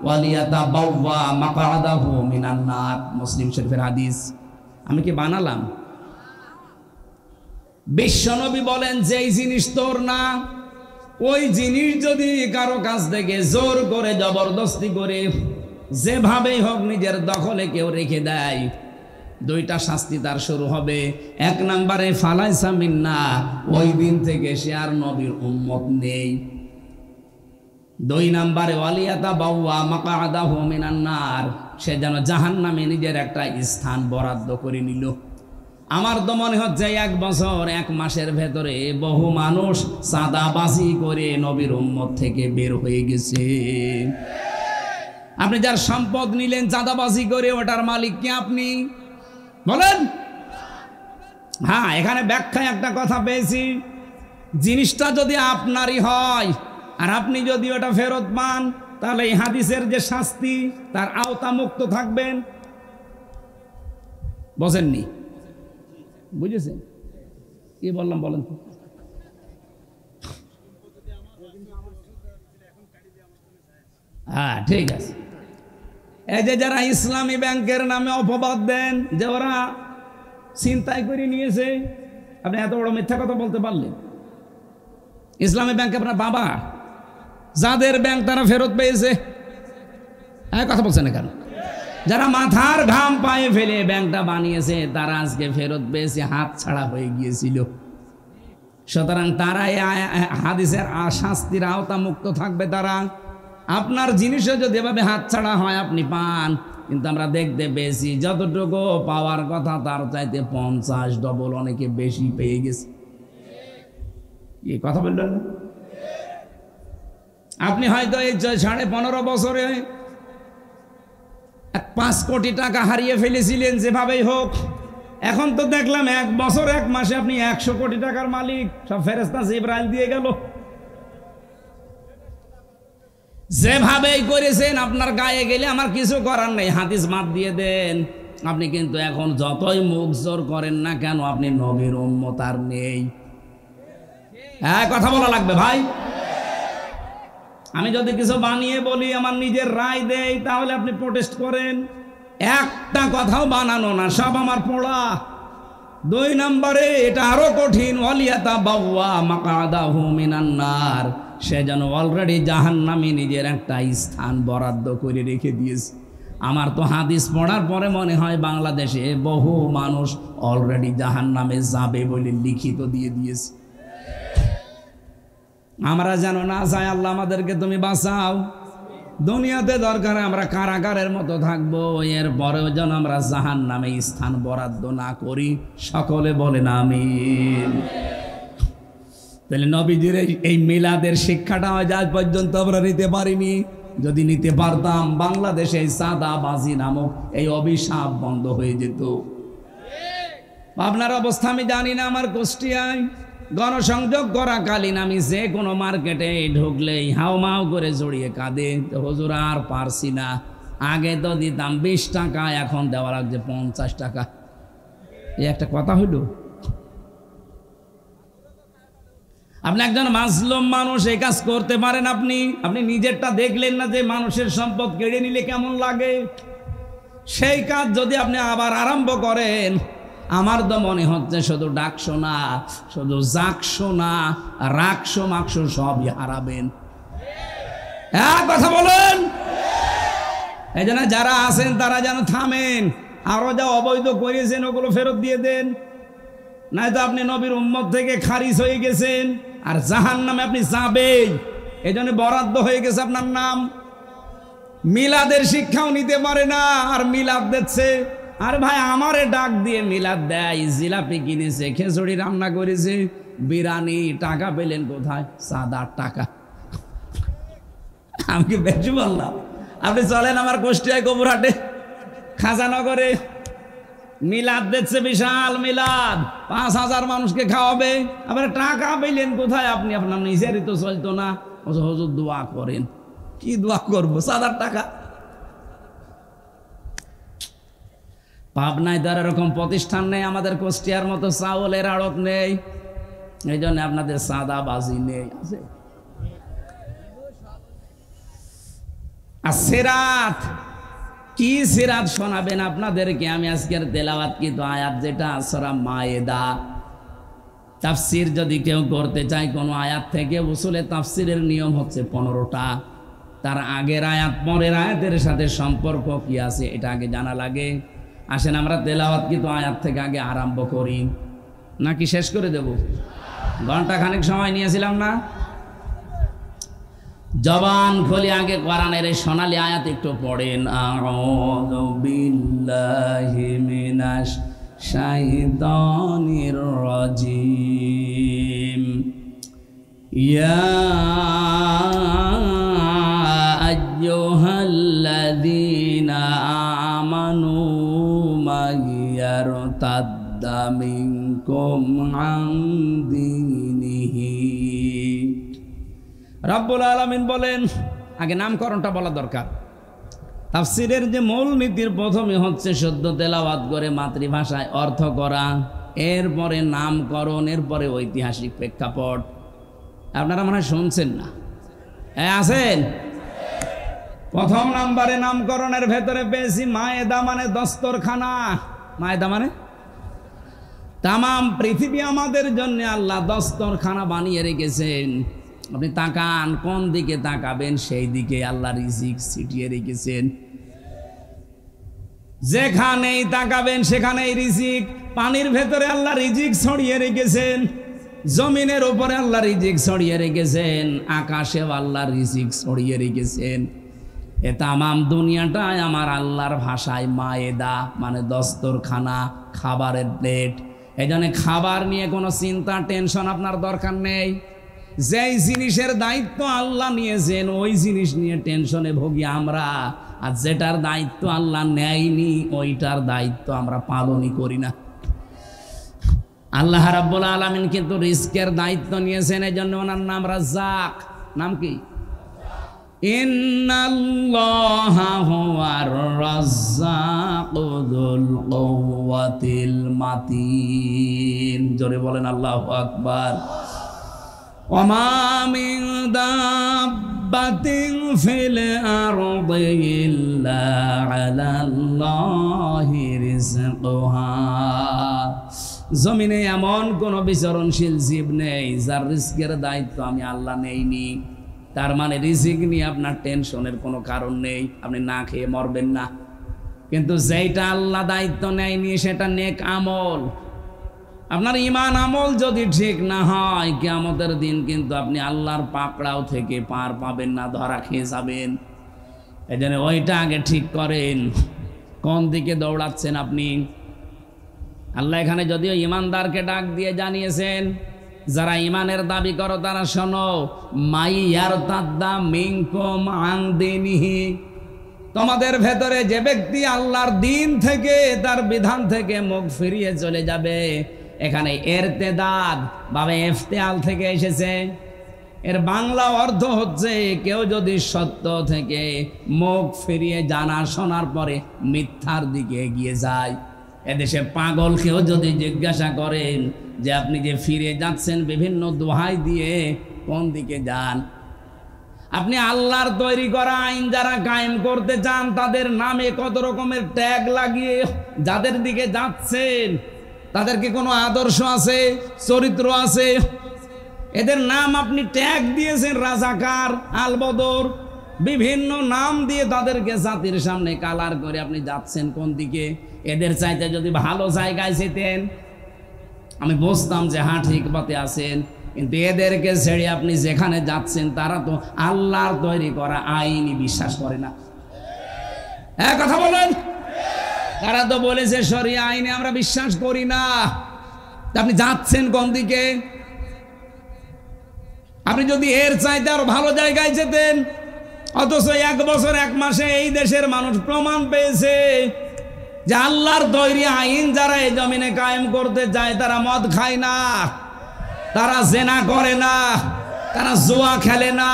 وليتبوأ مقعده من النار। মুসলিম শরীফের হাদিস। আমি কি বানালাম? বিশ্বনবী বলেন, যেই জিনিস তোর না ওই জিনিস যদি কারো কাছ থেকে জোর করে জবরদস্তি করে যেভাবেই হোক নিজের দখলে কেউ রেখে দেয়, দুইটা শাস্তি তার শুরু হবে। এক নম্বরে ফালাইসা মিন্না, ওই দিন থেকে সে আর নবীর উম্মত নেই। দুই নম্বরে ওয়ালিয়াতা বাওয়া মাকআদাহু মিনান নার, সে যেন জাহান্নামে নিজের একটা স্থান বরাদ্দ করে নিল। আমার তো মনে হচ্ছে 1 বছর 1 মাসের ভেতরে বহু মানুষ চাঁদাবাজি করে নবীর উম্মত থেকে বের হয়ে গেছে। আপনি যার সম্পদ নিলেন চাঁদাবাজি করে, ওটার মালিক কি আপনি? বলেন। হ্যাঁ, এখানে ব্যাখ্যায় একটা কথা পেয়েছি, জিনিসটা যদি আপনারই হয় আর আপনি যদি ওটা ফেরত পান, তাহলে এই হাদিসের যে শাস্তি তার আওতা মুক্ত থাকবেন। বোঝেননি? বুঝেছেন কি বললাম? বলেন তো। হ্যাঁ, ঠিক আছে। এই যে যারা ইসলামী ব্যাংকের নামে অপবাদ দেন যে ওরা ছিনতাই করে নিয়েছে, আপনি এত বড় মিথ্যা কথা বলতে পারলেন? ইসলামী ব্যাংক আপনার বাবা, যাদের ব্যাংক তারা ফেরত পেয়েছে। কথা বলছেন না কেন? যারা মাথার ঘাম পায়ে ফেলে ব্যাংকটা বানিয়েছে তারা আজকে ফেরত পেয়েছে, হাত ছাড়া হয়ে গিয়েছিল। সুতরাং তারা এই হাদিসের শাস্তির আওতা মুক্ত থাকবে। তারা আপনার জিনিসও যদি এভাবে হাত ছাড়া হয় আপনি পান, কিন্তু আমরা দেখতে পেয়েছি যতটুকু পাওয়ার কথা তার চাইতে 50 ডবল অনেকে বেশি পেয়ে গেছে। এই কথা বললেন না? আপনি হয়তো এই 15.5 বছরে 5 কোটি টাকা হারিয়ে ফেলেছিলেন যেভাবেই হোক। এখন তো দেখলাম 1 বছর 1 মাসে আপনি 100 কোটি টাকার মালিক। সব ফেরেশতা জিবরাইল দিয়ে গেল। যেভাবেই করেছেন আপনার গায়ে গেলে আমার কিছু করার নেই, হাদিস মাপ দিয়ে দেন। আপনি কিন্তু এখন যতই মুখ জোর করেন না কেন, আপনি নবীর উম্মত আর নেই। হ্যাঁ, কথা বলা লাগবে ভাই। আমি যদি কিছু বানিয়ে বলি, আমার নিজের রায় দেই, তাহলে আপনি প্রোটেস্ট করেন। একটা কথাও বানানো না, সব আমার পড়া। 2 নম্বরে এটা আরো কঠিন, ওয়ালিয়াতা বাওয়া মাকআদাহু মিনান নার, সে যেন অলরেডি জাহান্নামে নিজের একটা স্থান বরাদ্দ করে রেখে দিয়েছে। আমার তো হাদিস পড়ার পরে মনে হয় বাংলাদেশে বহু মানুষ অলরেডি জাহান্নামে যাবে বলে লিখিত দিয়ে দিয়েছে। আমরা যেন না চাই, আল্লাহ আমাদেরকে তুমি বাঁচাও। দুনিয়াতে দরকার আমরা কারাগারের মতো থাকবো, এর পরেও যেন আমরা জাহান্নামে স্থান বরাদ্দ না করি। সকলে বলেন আমিন। তাহলে নবীজির এই মিলাদের শিক্ষাটা আজ পর্যন্ত আমরা নিতে পারিনি। যদি নিতে পারতাম, বাংলাদেশে চাঁদাবাজি নামক এই অভিশাপ বন্ধ হয়ে যেত। আপনার অবস্থা আমি জানি না। আমার কুষ্টিয়ায় গণসংযোগ করাকালীন আমি যে কোনো মার্কেটে ঢুকলেই হাউমাউ করে জড়িয়ে কাঁদে, হুজুর আর পারছি না। আগে তো দিতাম 20 টাকা, এখন দেওয়া লাগছে 50 টাকা। এই একটা কথা হইল। আপনি একজন মাজলুম মানুষ, এই কাজ করতে পারেন? আপনি নিজেরটা দেখলেন না যে মানুষের সম্পদ কেড়ে নিলে কেমন লাগে? সেই কাজ যদি আপনি আবার আরম্ভ করেন, আমার তো মনে হচ্ছে শুধু ডাকশো না, শুধু জাকশো না, রাখশো মাকশো সবই হারাবেন। হ্যাঁ, কথা বলেন। এই জন্য যারা আছেন তারা যেন থামেন, আরো যা অবৈধ করেছেন ওগুলো ফেরত দিয়ে দেন, নয়তো আপনি নবীর উম্মত থেকে খারিজ হয়ে গেছেন, আর জাহান্নামে আপনি যাবেন। এই জন্য বরাদ্দ হয়ে গেছে আপনার নাম। মিলাদের শিক্ষাও নিতে পারে না, আর মিলাদ দিচ্ছে। আর ভাই, আমারে ডাক দিয়ে মিলাদ দেয়, জিলাপি কিনেছে, খিচুড়ি রান্না করেছে, বিরিয়ানি, টাকা পেলেন কোথায়? 7-8 টাকা। আমি কি বেশি বললাম? আপনি চলেন আমার কুষ্টিয়ায় কবুরহাটে খাজানগরে, মিলাদ দিচ্ছে, বিশাল মিলাদ, 5000 মানুষকে খাওয়াবে। আবার টাকা পেলেন কোথায় আপনি? আপনার নিজেরই তো চলতো না। হুজুর দোয়া করেন। কি দোয়া করবো? 7-8 টাকা। পাবনায় তো আর এরকম প্রতিষ্ঠান নেই, আমাদের কুষ্টিয়ার মতো চাউলের আড়ত নেই, এই জন্য আপনাদের সাদাবাজি নেই। আছে আর সিরাত, কি সিরাত শোনাবেন আপনাদেরকে? আমি আজকের তেলাওয়াত কিন্তু আয়াত, যেটা সূরা মায়েদা। তাফসির যদি কেউ করতে চায় কোন আয়াত থেকে, উসুলে তাফসিরের নিয়ম হচ্ছে 15টা। তার আগের আয়াত পরের আয়াতের সাথে সম্পর্ক কি আছে এটা আগে জানা লাগে। আসেন আমরা তেলাওয়াত কিন্তু আয়াত থেকে আগে আরম্ভ করি, নাকি শেষ করে দেব? ঘন্টা খানেক সময় নিয়েছিলাম না? জবান খুলে আগে কোরআনের এই সোনালী আয়াত একটু পড়েন। আউযু বিল্লাহি মিনাশ শাইতানির রাজিম। ইয়া আইয়ুহাল্লাযীনা আমানু মাইয়ারতাদ্দা মিনকুম আন দীনিহি। রব্বুল আলামিন বলেন, আগে নামকরণটা বলা দরকার। তাফসীরের যে মূল নীতির প্রথমে হচ্ছে শুদ্ধ তেলাওয়াত করে মাতৃভাষায় অর্থ করা, এরপরে নামকরণ, এরপরে ঐতিহাসিক প্রেক্ষাপট। আপনারা মনে হয় শুনছেন না? আছেন? প্রথম নাম্বারে নামকরণের ভেতরে পেয়েছি মায়েদা, মানে দস্তরখানা। মায়েদা মানে তামাম পৃথিবী আমাদের জন্য আল্লাহ দস্তরখানা বানিয়ে রেখেছেন। আপনি তাকান, কোন দিকে তাকাবেন সেই দিকে আল্লাহ রিজিক ছিটিয়ে রেখেছেন। যেখানেই তাকাবেন সেখানেই রিজিক। পানির ভেতরে আল্লাহ রিজিক ছড়িয়ে রেখেছেন, জমিনের উপরে আল্লাহ রিজিক ছড়িয়ে রেখেছেন, আকাশেও আল্লাহ রিজিক ছড়িয়ে রেখেছেন। এ তামাম দুনিয়াটাই আমার আল্লাহর ভাষায় মায়েদা, মানে দস্তরখানা, খাবারের প্লেট। এই জন্য খাবার নিয়ে কোনো চিন্তা, টেনশন আপনার দরকার নেই। যেই জিনিসের দায়িত্ব আল্লাহ নিয়েছেন ওই জিনিস নিয়ে টেনশনে ভুগি আমরা, আর যেটার দায়িত্ব আল্লাহ নেয়নি ওইটার দায়িত্ব আমরা পালনই করি না। আল্লাহ রাব্বুল আলামিন কিন্তু রিজকের দায়িত্ব নিয়েছেন, এই জন্য ওনার নাম রাজ্জাক। নাম কি? ইন্নাল্লাহা হুয়ার রাজ্জাকু যুল কুওয়াতিল মাতিন। জোরে বলেন আল্লাহু আকবার। ওমা মিন দাব্বাতিন ফিল আরদি ইল্লা আলাল্লাহি রিজকুহা। জমিনে এমন কোন বিচরণশীল জীব নেই যার রিজকের দায়িত্ব আমি আল্লাহ নেইনি। তার মানে রিজিক নিয়ে আপনার টেনশনের কোনো কারণ নেই, আপনি না খেয়ে মরবেন না। কিন্তু যেটা আল্লাহ দায়িত্ব নেয়নি সেটা নেক আমল। আপনার ঈমান আমল যদি ঠিক না হয়, কিয়ামতের দিন কিন্তু আপনি আল্লাহর পাকড়াও থেকে পার পাবেন না, ধরা খেয়ে যাবেন। এই জন্য ওইটা আগে ঠিক করেন, কোন দিকে দৌড়াচ্ছেন আপনি। আল্লাহ এখানে যদিও ঈমানদারকে ডাক দিয়ে জানিয়েছেন, যারা ঈমানের দাবি করো তারা শোনো, মাইয়ারতাদ্দা মিনকুম আন দীনিহি। তোমাদের ভেতরে যে ব্যক্তি আল্লাহর দিন থেকে, তার বিধান থেকে মুখ ফিরিয়ে চলে যাবে। এখানে ইরতেদাদ বা ইফতিয়াল থেকে এসেছে। এর বাংলা অর্থ হচ্ছে কেউ যদি সত্য থেকে মুখ ফিরিয়ে জানা শোনার পরে মিথ্যার দিকে এগিয়ে যায়। এদেশে পাগলকেও যদি জিজ্ঞাসা করেন যে আপনি যে ফিরে যাচ্ছেন বিভিন্ন দোহাই দিয়ে কোন দিকে যান, আপনি আল্লাহর তৈরি করা আইন যারা কায়েম করতে চান তাদের নামে কত রকমের ট্যাগ লাগিয়ে যাদের দিকে যাচ্ছেন তাদের কি কোনো আদর্শ আছে, চরিত্র আছে? এদের নাম আপনি ট্যাগ দিয়েছেন রাজাকার, আলবদর, বিভিন্ন নাম দিয়ে তাদেরকে জাতির সামনে কালার করে আপনি যাচ্ছেন কোন দিকে? এদের চাইতে যদি ভালো জায়গায় যেতেন আমি বুঝতাম যে হ্যাঁ ঠিক পথে আছেন, কিন্তু এদেরকে ছেড়ে আপনি যেখানে যাচ্ছেন তারা তো আল্লাহর তৈরি করা আইনই বিশ্বাস করে না। হ্যাঁ কথা বলেন। তারা তো বলেছে শরিয়া আইনে আমরা বিশ্বাস করি না। আপনি যাচ্ছেন কোন দিকে? আপনি যদি এর চাইতে আরো ভালো জায়গায় যেতেন, অথচ 1 বছর 1 মাসে এই দেশের মানুষ প্রমাণ পেয়েছে যে আল্লাহর তৈরি আইন যারা এই জমিনে কায়েম করতে চায় তারা মদ খায় না, তারা জেনা করে না, তারা জুয়া খেলে না,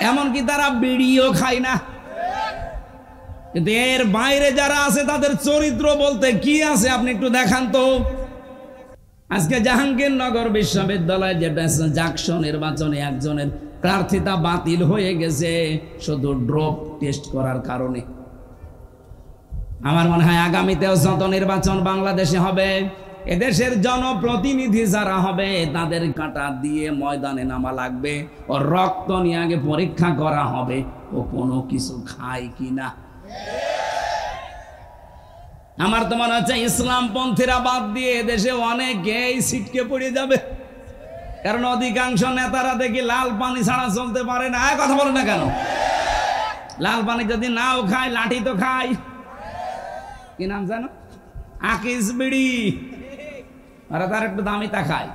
এমনকি তারা বিড়িও খায় না। কিন্তু এর বাইরে যারা আছে তাদের চরিত্র বলতে কি আছে আপনি একটু দেখান তো। আজকে জাহাঙ্গীরনগর বিশ্ববিদ্যালয়ে যেটা জাকসু নির্বাচনে একজনের প্রার্থিতা বাতিল হয়ে গেছে শুধু ড্রপ টেস্ট করার কারণে। আমার মনে হয় আগামীতেও যত নির্বাচন বাংলাদেশে হবে, এদেশের জনপ্রতিনিধি যারা হবে তাদের কাঁটা দিয়ে ময়দানে নামা লাগবে, ও রক্ত নিয়ে আগে পরীক্ষা করা হবে ও কোনো কিছু খায় কিনা। আমার তো মনে হচ্ছে ইসলামপন্থীরা বাদ দিয়ে দেশে অনেকেই ছিটকে পড়ে যাবে, কারণ অধিকাংশ নেতারা দেখি লাল পানি ছাড়া চলতে পারে না। কথা বলে না কেন? লাল পানি যদি নাও খায় লাঠি তো খায়। কি নাম জানো? আকিস বিড়ি, আর তার একটু দামি তা খায়।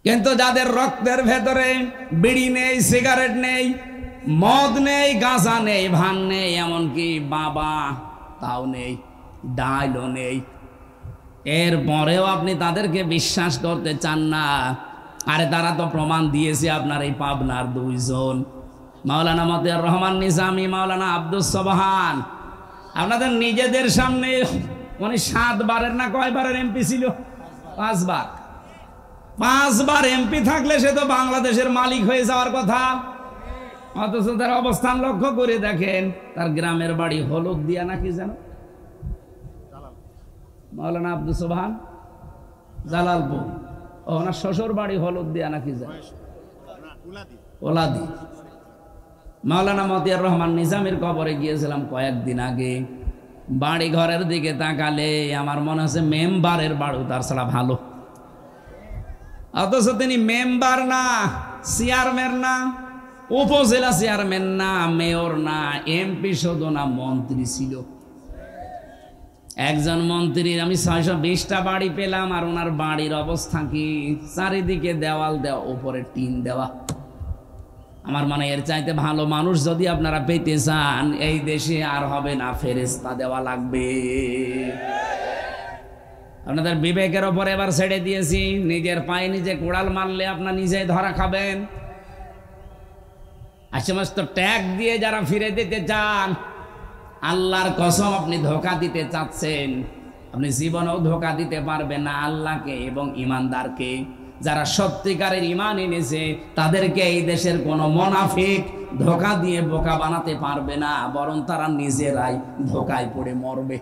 কিন্তু যাদের রক্তের ভেতরে বিড়ি নেই, সিগারেট নেই, মদ নেই, গাঁজা নেই, ভান নেই, এমনকি বাবা তাও নেই, ডাইলও নেই, এরপরেও আপনি তাদেরকে বিশ্বাস করতে চান না। আরে তারা তো প্রমাণ দিয়েছে। আপনার এই পাবনার 2 জন, মাওলানা মতিয়ার রহমান নিজামী, মাওলানা আব্দুস সোবহান, আপনাদের নিজেদের সামনে উনি 7 বারের না কয়বারের এমপি ছিল? 5 বার। 5 বার এমপি থাকলে সে তো বাংলাদেশের মালিক হয়ে যাওয়ার কথা। অথচ তার অবস্থান লক্ষ্য করে দেখেন, তার গ্রামের বাড়ি হলদিয়া নাকি যেন, মাওলানা আব্দুস সোবহান জালালপুর, ওনার শ্বশুর বাড়ি হলদিয়া নাকি যেন ওলাদি। মাওলানা মতিয়ার রহমান নিজামীর কবরে গিয়েছিলাম কয়েকদিন আগে। বাড়ি ঘরের দিকে তাকালে আমার মনে হচ্ছে মেম্বারের বাড়ি তার ছাড়া ভালো। অথচ তিনি মেম্বার না, চেয়ারম্যান না, উপজেলা চেয়ারম্যান না, মেয়র না, এমপি শুধু না, মন্ত্রী ছিল। একজন মন্ত্রীর আমি 620টা বাড়ি পেলাম, আর ওনার বাড়ির অবস্থা কি? চারিদিকে দেওয়াল দেওয়া, উপরে টিন দেওয়া। আমার মনে এর চাইতে ভালো মানুষ যদি আপনারা পেতে চান এই দেশে আর হবে না, ফেরেশতা দেওয়া লাগবে। আপনাদের বিবেকের ওপর এবার ছেড়ে দিয়েছি। নিজের পায়ে নিজে কুড়াল মারলে আপনার নিজেই ধরা খাবেন। আর সমস্ত ট্যাগ দিয়ে যারা ফিরে দিতে চান, আল্লাহর কসম আপনি ধোঁকা দিতে চাচ্ছেন, আপনি জীবনেও ধোঁকা দিতে পারবেন না আল্লাহকে এবং ইমানদারকে। যারা সত্যিকারের ঈমান এনেছে তাদেরকে এই দেশের কোনো মুনাফিক ধোঁকা দিয়ে বোকা বানাতে পারবে না, বরং তারা নিজেরাই ধোঁকায় পড়ে মরবে।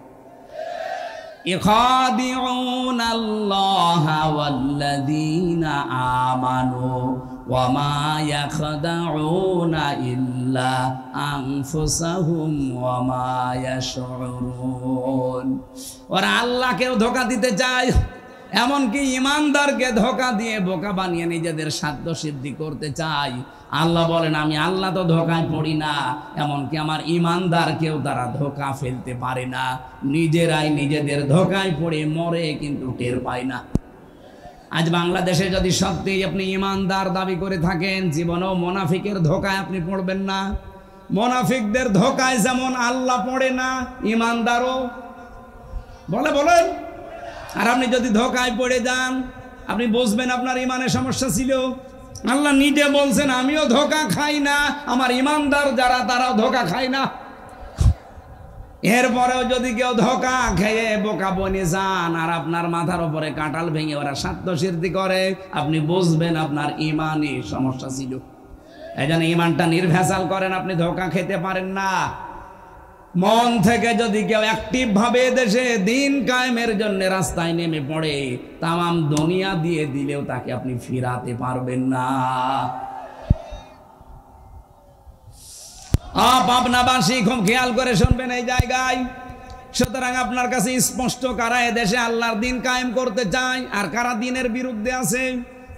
ইখাদিউনা আল্লাহা ওয়াল্লাযীনা আমানু ওয়া মা ইয়াখদাউনা ইল্লা আনফুসাহুম ওয়া মা ইয়াশউরুন। ওরা আল্লাহকেও ধোঁকা দিতে চায়, এমনকি ইমানদারকে ধোঁকা দিয়ে বোকা বানিয়ে নিজেদের স্বার্থ সিদ্ধি করতে চায়। আল্লাহ বলেন আমি আল্লাহ তো ধোঁকায় পড়ি না, এমনকি আমার ইমানদারকেও তারা ধোঁকা ফেলতে পারে না। নিজেরাই নিজেদের ধোঁকায় পড়ে মরে, কিন্তু টের পায় না। আজ বাংলাদেশে যদি সত্যি আপনি ইমানদার দাবি করে থাকেন, জীবনেও মুনাফিকের ধোঁকায় আপনি পড়বেন না। মুনাফিকদের ধোঁকায় যেমন আল্লাহ পড়ে না, ইমানদারও বলেন। আর আপনি যদি ধোঁকায় পড়ে যান, আপনি বুঝবেন আপনার ইমানের সমস্যা ছিল। আল্লাহ নিজে বলছেন আমিও ধোঁকা খাই না, আমার ইমানদার যারা তারাও ধোঁকা খায় না। এরপরেও যদি কেউ ধোকা খেয়ে বোকা বনে যান আর আপনার মাথার উপরে কাঁঠাল ভেঙে ওরা স্বার্থসিদ্ধি করে, আপনি বুঝবেন আপনার ইমানই সমস্যা ছিল। এই জন্য ইমানটা নির্ভেজাল করেন, আপনি ধোকা খেতে পারেন না। মন থেকে যদি কেউ অ্যাক্টিভ ভাবে দেশে দিন কায়েমের জন্য রাস্তায় নেমে পড়ে, তামাম দুনিয়া দিয়ে দিলেও তাকে আপনি ফিরাতে পারবেন না। পাবনাবাসী খুব খেয়াল করে শুনবেন এই জায়গায়। সুতরাং আপনার কাছে স্পষ্ট কারা এদেশে আল্লাহর দিন কায়েম করতে চায় আর কারা দিনের বিরুদ্ধে আছে।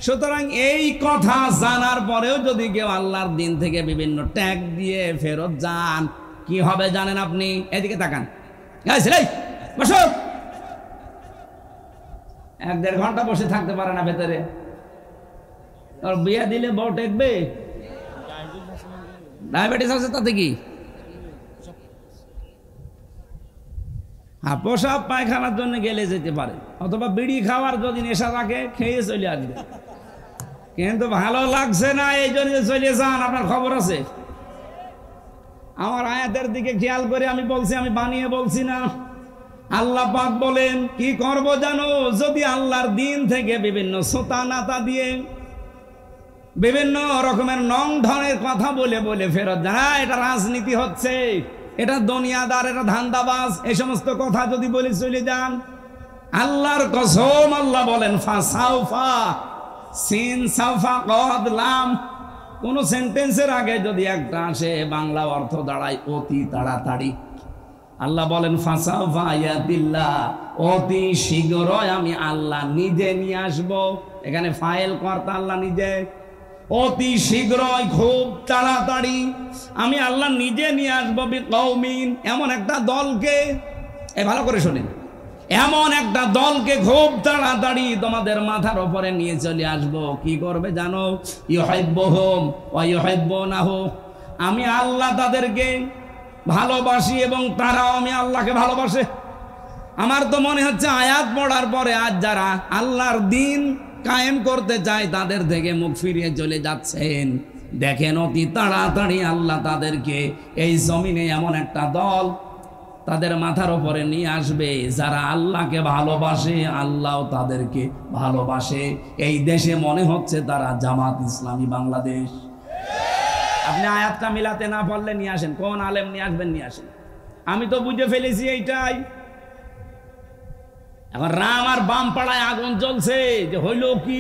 সুতরাং এই কথা জানার পরেও যদি কেউ আল্লাহর দিন থেকে বিভিন্ন ট্যাগ দিয়ে ফেরত যান, কি হবে জানেন আপনি? এদিকে তাকান, বসো। 1-1.5 ঘন্টা বসে থাকতে পারে না ভেতরে। ওর বিয়ে দিলে বউ টেকবে? ডায়াবেটিস আছে তাতে কি? প্রসাব পায়খানার জন্য গেলে যেতে পারে, অথবা বিড়ি খাওয়ার যদি নেশা থাকে খেয়ে চলে আসবে। কিন্তু ভালো লাগছে না এই জন্য চলে যান, আপনার খবর আছে। আমার আয়াতের দিকে খেয়াল করে আমি বলছি, আমি বানিয়ে বলছি না। আল্লাহ পাক বলেন কি করব জানো? যদি আল্লাহর দিন থেকে বিভিন্ন সোতানাতা দিয়ে বিভিন্ন রকমের নং ঢঙের কথা বলে বলে ফেরত যান, এটা রাজনীতি হচ্ছে, এটা দুনিয়াদার, এটা ধান্দাবাজ, এই সমস্ত কথা যদি বলে চলে যান, আল্লাহর কসম আল্লাহ বলেন ফাসাউফা সিন সাউফা কদ লাম, কোন সেন্টেন্সের আগে যদি একটা আসে বাংলা অর্থ দাঁড়ায় অতি তাড়াতাড়ি। আল্লাহ বলেন ফাসাউফা ইয়াতিল্লাহ, অতি শীঘ্রই আমি আল্লাহ নিজে নিয়ে আসব। এখানে ফাইল কর্তা আল্লাহ নিজে, অতি শীঘ্রই খুব তাড়াতাড়ি আমি আল্লাহ নিজে নিয়ে আসবো বিকৌমিন, এমন একটা দলকে, ভালো করে শোনেন, এমন একটা দলকে খুব তাড়াতাড়ি তোমাদের মাথার উপরে নিয়ে চলে আসবো। কি করবে জানো? ইউহিব্বুহুম ওয়া ইউহিব্বুনাহু, আমি আল্লাহ তাদেরকে ভালোবাসি এবং তারাও আমি আল্লাহকে ভালোবাসে। আমার তো মনে হচ্ছে আয়াত পড়ার পরে আজ যারা আল্লাহর দিন কায়েম করতে চায় তাদের থেকে মুখ ফিরিয়ে চলে যাচ্ছেন। দেখেন অতি তাড়াতাড়ি আল্লাহ তাদেরকে এই জমিনে এমন একটা দল তাদের মাথার উপরে নিয়ে আসবে যারা আল্লাহকে ভালোবাসে, আল্লাহও তাদেরকে ভালোবাসে। এই দেশে মনে হচ্ছে তারা জামাত ইসলামী বাংলাদেশ। আপনি আয়াতটা মিলাতে না পারলে নিয়ে আসেন, কোন আলেম নিয়ে আসবেন নিয়ে আসেন, আমি তো বুঝে ফেলেছি এইটাই। এখন রাম আর বাম পাড়ায় আগুন জ্বলছে, যে হইল কি?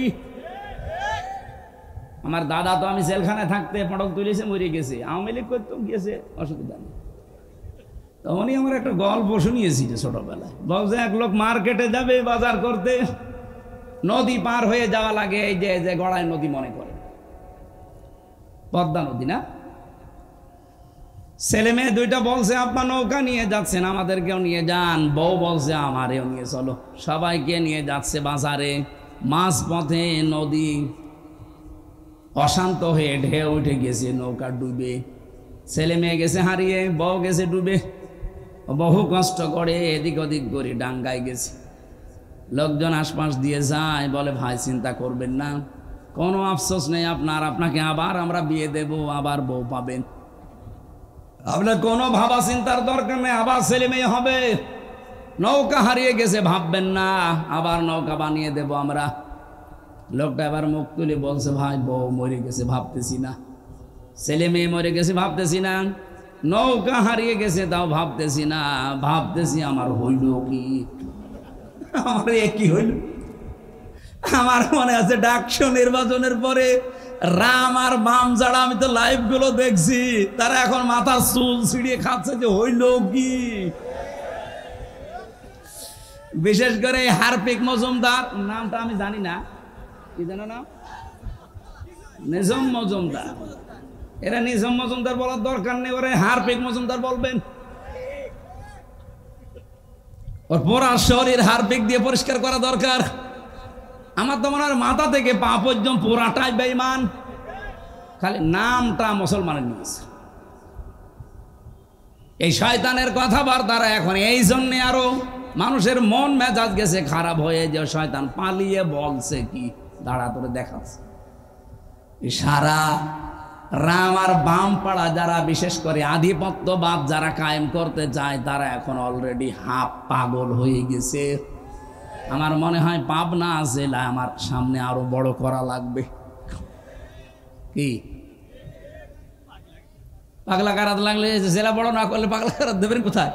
আমার দাদা তো আমি জেলখানায় থাকতে পটক তুলেছে, মরে গেছে, আওয়ামী লীগ করতে গিয়েছে, অসুবিধা নেই। তখনই আমার একটা গল্প শুনিয়েছি যে ছোটবেলায়, বলছে এক লোক মার্কেটে যাবে বাজার করতে, নদী পার হয়ে যাওয়া লাগে, এই যে গড়াই নদী মনে করে, পদ্মা নদী না। ছেলে মেয়ে দুইটা বলছে আব্বা নৌকা নিয়ে যাচ্ছেন, আমাদেরকেও নিয়ে যান। বউ বলছে আমারেও নিয়ে চলো। সবাইকে নিয়ে যাচ্ছে বাজারে। মাঝ পথে নদী অশান্ত হয়ে ঢেউ উঠে গেছে, নৌকা ডুবে, ছেলে মেয়ে গেছে হারিয়ে, বউ গেছে ডুবে। বহু কষ্ট করে এদিক ওদিক করে ডাঙ্গায় গেছে। লোকজন আশপাশ দিয়ে যায়, বলে ভাই চিন্তা করবেন না, কোনো আফসোস নেই আপনার, আপনাকে আবার আমরা বিয়ে দেব, আবার বউ পাবেন, আপনার কোনো ভাবা চিন্তার দরকার নেই, আবার ছেলে মেয়ে হবে। নৌকা হারিয়ে গেছে ভাববেন না, আবার নৌকা বানিয়ে দেব আমরা। লোকটা এবার মুখ তুলে বলছে ভাই বউ মরে গেছে ভাবতেছি না, ছেলে মেয়ে মরে গেছে ভাবতেছি না, নৌকা হারিয়ে গেছে তাও ভাবতেছি না, ভাবতেছি আমার হইল কি, আমার কি হইল। আমার মনে আছে ডাকসু নির্বাচনের পরে রাম আর বাম যারা, আমি তো লাইভ গুলো দেখছি, তারা এখন মাথার চুল ছিঁড়িয়ে খাচ্ছে যে হইল কি। বিশেষ করে হারপিক মজুমদার, নামটা আমি জানি না, কি জানো না, নিজাম মজুমদার, এরা নিজাম মজুমদার বলার দরকার নেই, ওরা হারপিক মজুমদার বলবেন। ওর পুরা শরীর হারপিক দিয়ে পরিষ্কার করা দরকার। আমার তো মনে হয় মাথা থেকে পা পর্যন্ত পুরাটাই বেঈমান, খালি নামটা মুসলমানের নিয়েছে। এই শয়তানের কথাবার্তারা এখন এই জন্য আরো মানুষের মন মেজাজ গেছে খারাপ হয়ে, যে শয়তান পালিয়ে বলছে কি দাঁড়া করে দেখাচ্ছে। সারা রাম আর বাম পাড়া যারা বিশেষ করে আধিপত্যবাদ যারা কায়েম করতে চায় তারা এখন অলরেডি হাফ পাগল হয়ে গেছে। আমার মনে হয় পাবনা জেলা আমার সামনে আরো বড় করা লাগবে। কি পাগলা কারাত লাগলে জেলা বড় না করলে পাগলা কারাত দেবেন কোথায়?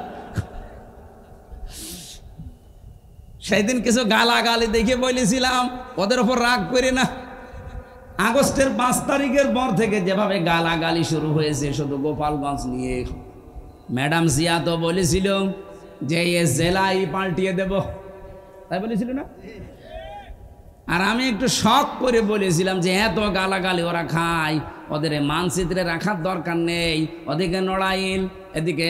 সেই দিন কিছু গালাগালি দেখে বলেছিলাম ওদের ওপর রাগ করে না। আগস্টের 5 তারিখের পর থেকে যেভাবে গালাগালি শুরু হয়েছে শুধু গোপালগঞ্জ নিয়ে, ম্যাডাম জিয়া তো বলেছিল যে এ জেলাই পাল্টিয়ে দেব, তাই বলেছিল না? আর আমি একটু শখ করে বলেছিলাম যে এত গালাগালি ওরা খায়, ওদের মানচিত্রে রাখার দরকার নেই। ওদিকে নড়াইল, এদিকে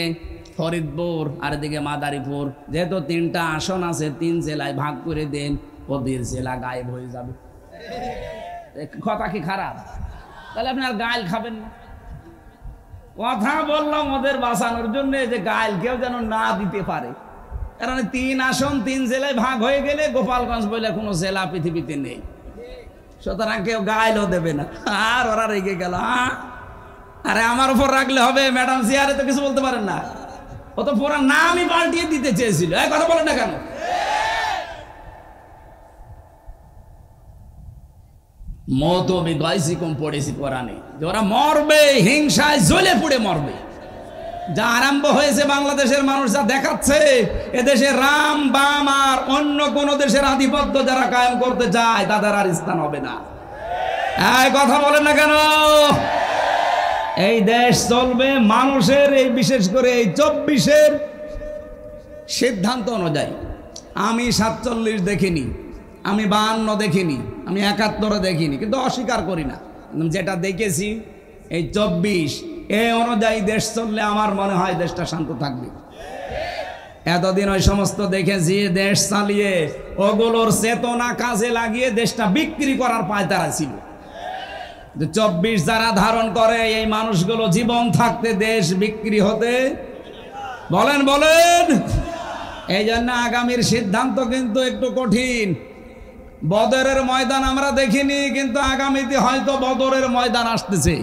ফরিদপুর আর এদিকে মাদারীপুর, যেহেতু 3টা আসন আছে 3 জেলায় ভাগ করে দেন, ওদের জেলা গায়েব হয়ে যাবে। কথা কি খারাপ? তাহলে আপনি আর গাইল খাবেন না। কথা বললাম ওদের বাঁচানোর জন্য যে গাইল কেউ যেন না দিতে পারে, কারণ 3 আসন 3 জেলায় ভাগ হয়ে গেলে গোপালগঞ্জ বলে কোনো জেলা পৃথিবীতে নেই, সুতরাং কেউ গাইলও দেবে না। আর ওরা রেগে গেল, আরে আমার উপর রাখলে হবে? ম্যাডাম জিয়ারে তো কিছু বলতে পারেন না, ও তো পুরো নামই পাল্টিয়ে দিতে চেয়েছিল। কথা বলেন না কেন? মতো বিগয়সি কম পড়েছি কোরআনে যে ওরা মরবে, হিংসায় জ্বলে পুড়ে মরবে। যা আরম্ভ হয়েছে বাংলাদেশের মানুষ যা দেখাচ্ছে, এদেশে রাম বাম আর অন্য কোন দেশের আধিপত্য যারা কায়েম করতে চায় তাদের আর স্থান হবে না। কথা বলেন না কেন? এই দেশ চলবে মানুষের, এই বিশেষ করে এই 24-এর সিদ্ধান্ত অনুযায়ী। আমি 47 দেখিনি, আমি 52 দেখিনি, আমি 71 দেখিনি, কিন্তু অস্বীকার করি না। যেটা দেখেছি এই 24 এই অনুযায়ী দেশ চললে আমার মনে হয় দেশটা শান্ত থাকবে। এতদিন ওই সমস্ত দেখেছি দেশ চালিয়ে ওগুলোর চেতনা কাজে লাগিয়ে দেশটা বিক্রি করার পায়তারা ছিল। 24 যারা ধারণ করে এই মানুষগুলো জীবন থাকতে দেশ বিক্রি হতে বলেন বলেন। এই জন্য আগামীর সিদ্ধান্ত কিন্তু একটু কঠিন। বদরের ময়দান আমরা দেখিনি, কিন্তু আগামীতে হয়তো বদরের ময়দান আসতেছে।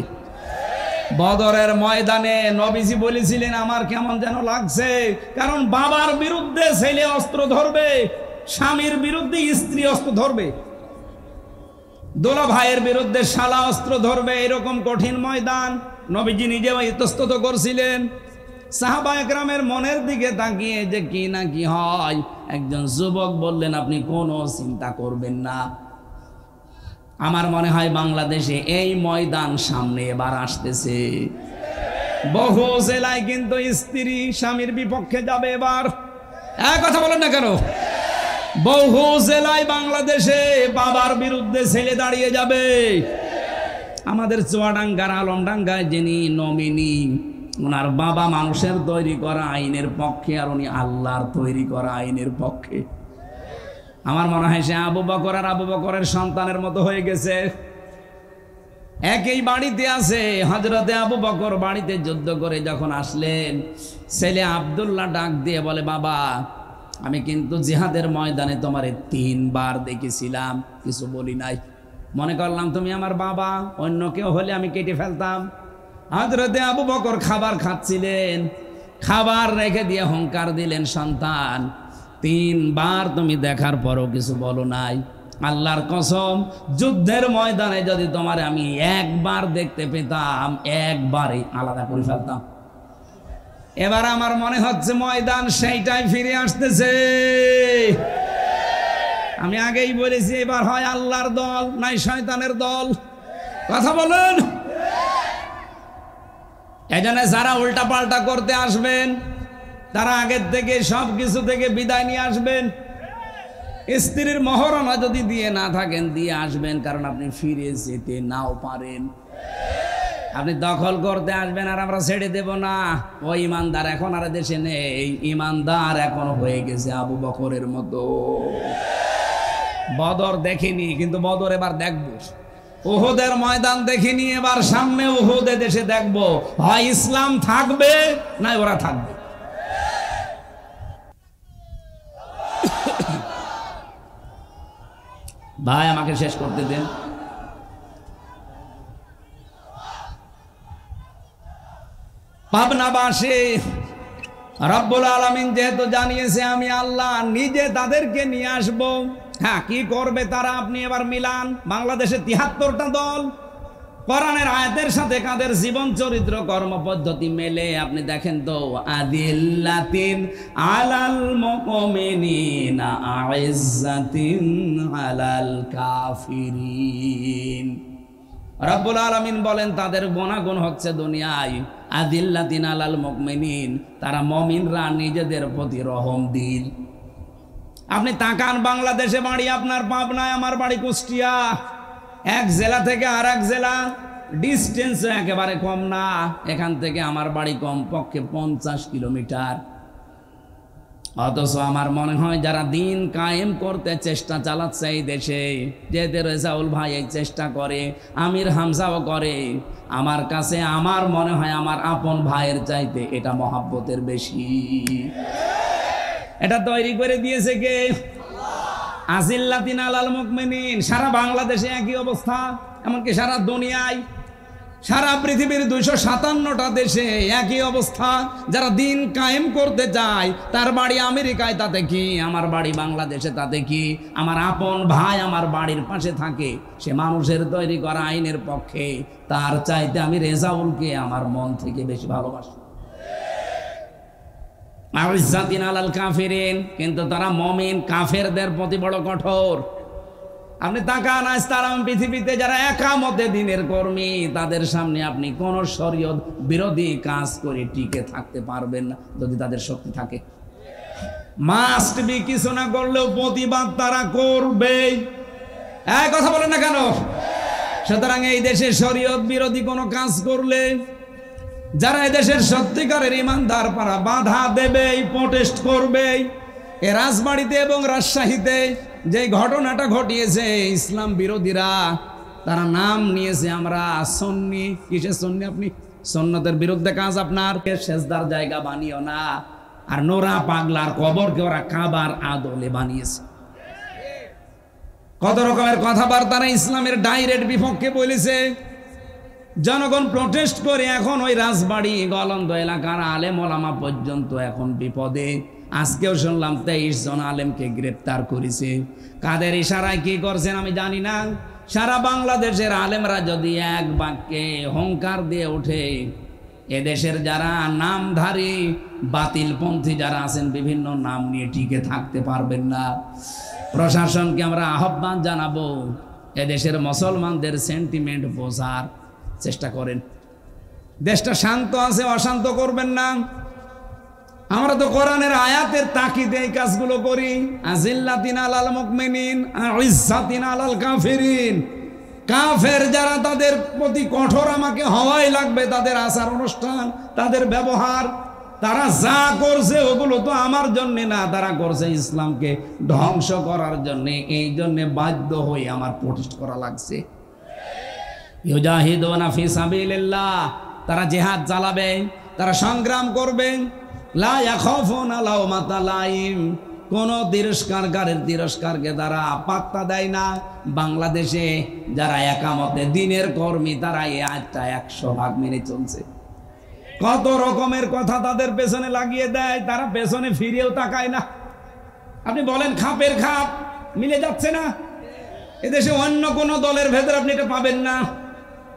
বদরের ময়দানে নবীজি বলেছিলেন আমার কেমন যেন লাগছে, কারণ বাবার বিরুদ্ধে ছেলে অস্ত্র ধরবে, স্বামীর বিরুদ্ধে স্ত্রী অস্ত্র ধরবে, দোলা ভাইয়ের বিরুদ্ধে শালা অস্ত্র ধরবে। এরকম কঠিন ময়দান নবীজি নিজেও ইতস্তত করছিলেন। সাহাবা একরামের মনের দিকে তাকিয়ে যে কি না কি হয়, একজন যুবক বললেন আপনি কোনো চিন্তা করবেন না। আমার মনে হয় বাংলাদেশে এই ময়দান সামনে এবার আসতেছে। বহু জেলায় কিন্তু স্ত্রী স্বামীর বিপক্ষে যাবে এবার। কথা বলেন না কেন? বহু জেলায় বাংলাদেশে বাবার বিরুদ্ধে ছেলে দাঁড়িয়ে যাবে। আমাদের চুয়াডাঙ্গার আলমডাঙ্গায় যিনি নমিনি, ওনার বাবা মানুষের তৈরি করা আইনের পক্ষে আর উনি আল্লাহর তৈরি করা আইনের পক্ষে। আমার মনে হয় সে আবু বকর আর আবু বকরের সন্তানের মতো হয়ে গেছে। একই বাড়িতে আছে। হযরতে আবু বকর বাড়িতে যুদ্ধ করে যখন আসলেন, ছেলে আব্দুল্লাহ ডাক দিয়ে বলে বাবা আমি কিন্তু জিহাদের ময়দানে তোমারে 3 বার দেখেছিলাম, কিছু বলি নাই, মনে করলাম তুমি আমার বাবা, অন্য কেউ হলে আমি কেটে ফেলতাম। হযরতে আবু বকর খাবার খাচ্ছিলেন, খাবার রেখে দিয়ে হুঙ্কার দিলেন সন্তান 3 বার তুমি দেখার পরও কিছু বলো নাই, আল্লাহর কসম যুদ্ধের ময়দানে যদি তোমারে আমি 1 বার দেখতে পেতাম একবারে আলাদা করে ফেলতাম। এবার আমার মনে হচ্ছে ময়দান সেইটাই ফিরে আসতেছে। আমি আগেই বলেছি এবার হয় আল্লাহর দল নাই শয়তানের দল। কথা বলুন। এজন্য যারা উল্টা পাল্টা করতে আসবেন তারা আগের থেকে সব কিছু থেকে বিদায় নিয়ে আসবেন। স্ত্রীর মহরণা যদি দিয়ে না থাকেন দিয়ে আসবেন, কারণ আপনি ফিরে যেতে নাও পারেন। আপনি দখল করতে আসবেন আর আমরা ছেড়ে দেব না। ওই ইমানদার এখন আর দেশে নেই, ইমানদার এখন হয়ে গেছে আবু বকরের মতো। বদর দেখিনি, কিন্তু বদর এবার দেখবো। উহুদের ময়দান দেখিনি, এবার সামনে উহুদে দেশে দেখবো। হয় ইসলাম থাকবে না ওরা থাকবে। ভাই আমাকে শেষ করতে দেন। পাবনাবাসী রব্বুল আলামিন যেহেতু জানিয়েছে আমি আল্লাহ নিজে তাদেরকে নিয়ে আসব। হ্যাঁ, কি করবে তারা? আপনি এবার মিলান বাংলাদেশে ৭৩টা দল, কোরআনের আয়াতের সাথে কাদের জীবন চরিত্র কর্মপদ্ধতি মেলে আপনি দেখেন তো। আদিল্লাতিন আলাল মুমিনিনা আইজ্জাতিন আলাল কাফিরিন। রব্বুল আলামিন বলেন তাদের গুণাগুণ হচ্ছে দুনিয়ায় আদিল্লাতিন আলাল মুমিনিন, তারা মুমিনরা নিজেদের প্রতি রহম দিল। আপনি তাকান, বাংলাদেশে বাড়ি আপনার পাবনায়, আমার বাড়ি কুষ্টিয়া, এক জেলা থেকে আর এক জেলা ডিস্টেন্স একেবারে কম না। এখান থেকে আমার বাড়ি কমপক্ষে 50 কিলোমিটার। অথচ আমার মনে হয় যারা দিন কায়েম করতে চেষ্টা চালাচ্ছে এই দেশে, যেতে রেজাউল ভাই এই চেষ্টা করে, আমির হামজাও করে, আমার কাছে আমার মনে হয় আমার আপন ভাইয়ের চাইতে এটা মহাব্বতের বেশি। এটা তৈরি করে দিয়েছে কে? আজিল্লাতিন আলাল মুমিনিন। সারা বাংলাদেশে একই অবস্থা, এমনকি সারা দুনিয়ায়, সারা পৃথিবীর 257টা দেশে একই অবস্থা। যারা দিন কায়েম করতে চায় তার বাড়ি আমেরিকায়, তাতে কি? আমার বাড়ি বাংলাদেশে, তাতে কি? আমার আপন ভাই আমার বাড়ির পাশে থাকে, সে মানুষের তৈরি করা আইনের পক্ষে, তার চাইতে আমি রেজাউলকে আমার মন থেকে বেশি ভালোবাসি। আইজ্জাতিন আলাল কাফিরিন, কিন্তু তারা মুমিন, কাফেরদের প্রতি বড় কঠোর। আপনি তাকান, আজ তারা পৃথিবীতে যারা একামতে দিনের কর্মী, তাদের সামনে আপনি কোন শরীয়ত বিরোধী কাজ করে টিকে থাকতে পারবেন না যদি তাদের শক্তি থাকে। মাস্ট বি, কিছু না করলেও প্রতিবাদ তারা করবে। এই কথা বলেন না কেন? সুতরাং এই দেশে শরীয়ত বিরোধী কোনো কাজ করলে যারা এদেশের সত্যিকারের ইমানদার পারা বাধা দেবে, প্রোটেস্ট করবে। এ রাজবাড়িতে এবং রাজশাহীতে যে ঘটনাটা ঘটিয়েছে, ইসলাম বিরোধীরা তারা নাম নিয়েছে আমরা সুন্নি। কিসের সুন্নি? আপনি সুন্নতের বিরুদ্ধে কাজ আপনার। সেজদার জায়গা বানিও না। আর নোরা পাগলার কবরকে ওরা কাবার আদলে বানিয়েছে। কত রকমের কথাবার্তা ইসলামের ডাইরেক্ট বিপক্ষে বলেছে। জনগণ প্রোটেস্ট করে এখন ওই রাজবাড়ি গলন্দ এলাকার আলেম ওলামা পর্যন্ত এখন বিপদে। আজকেও শুনলাম 23 জন আলেমকে গ্রেপ্তার করেছে। কাদের ইশারায় কি করছেন আমি জানি না। সারা বাংলাদেশের আলেমরা যদি এক বাক্যে হুঙ্কার দিয়ে ওঠে, এদেশের যারা নামধারী বাতিলপন্থী যারা আছেন বিভিন্ন নাম নিয়ে টিকে থাকতে পারবেন না। প্রশাসনকে আমরা আহ্বান জানাবো, এদেশের মুসলমানদের সেন্টিমেন্ট বোঝার চেষ্টা করেন। দেশটা শান্ত আছে, অশান্ত করবেন না। আমরা তো কোরআনের আয়াতের তাকিদে এই কাজগুলো করি। আজিল্লাতিন আলাল মুমিনিন আইজ্জাতিন আলাল কাফিরিন। কাফের যারা, তাদের প্রতি কঠোর আমাকে হওয়াই লাগবে। তাদের আচার অনুষ্ঠান, তাদের ব্যবহার, তারা যা করছে ওগুলো তো আমার জন্য না, তারা করছে ইসলামকে ধ্বংস করার জন্য। এই জন্য বাধ্য হয়ে আমার প্রোটেস্ট করা লাগছে। ইউজাহিদুনা ফি সাবিলিল্লাহ, তারা জিহাদ চালাবে, তারা সংগ্রাম করবে। লা ইয়াখাফুনা লাওমাতা লাইম, কোন তিরস্কারকারীর তিরস্কারকে তারা পাত্তা দেয় না। বাংলাদেশে যারা একামতে দিনের কর্মী, তারা এই আয়াতটা 100% মেনে চলছে। কত রকমের কথা তাদের পেছনে লাগিয়ে দেয়, তারা পেছনে ফিরেও তাকায় না। আপনি বলেন খাপের খাপ মিলে যাচ্ছে না? এদেশে অন্য কোন দলের ভেতরে আপনি এটা পাবেন না।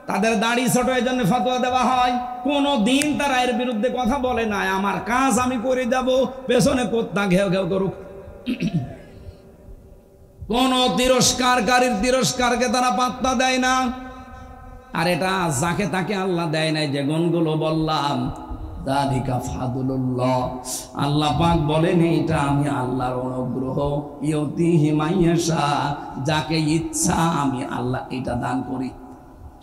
তাদের দাড়ি ছোট, এই জন্য ফতোয়া দেওয়া হয়। কোনো দিন তারা এর বিরুদ্ধে কথা বলে না। আমার কাজ আমি করে যাব, পেছনে কোত্তা ঘেউ ঘেউ করুক। কোন তিরস্কারকারীর তিরস্কারকে তারা পাত্তা দেয় না। আর এটা যাকে তাকে আল্লাহ দেয় নাই। যে গুণগুলো বললাম, যালিকা ফাদলুল্লাহ, আল্লাহ পাক বলেন এটা আমি আল্লাহর অনুগ্রহ। ইউতিহি মাইয়াশা, যাকে ইচ্ছা আমি আল্লাহ এটা দান করি।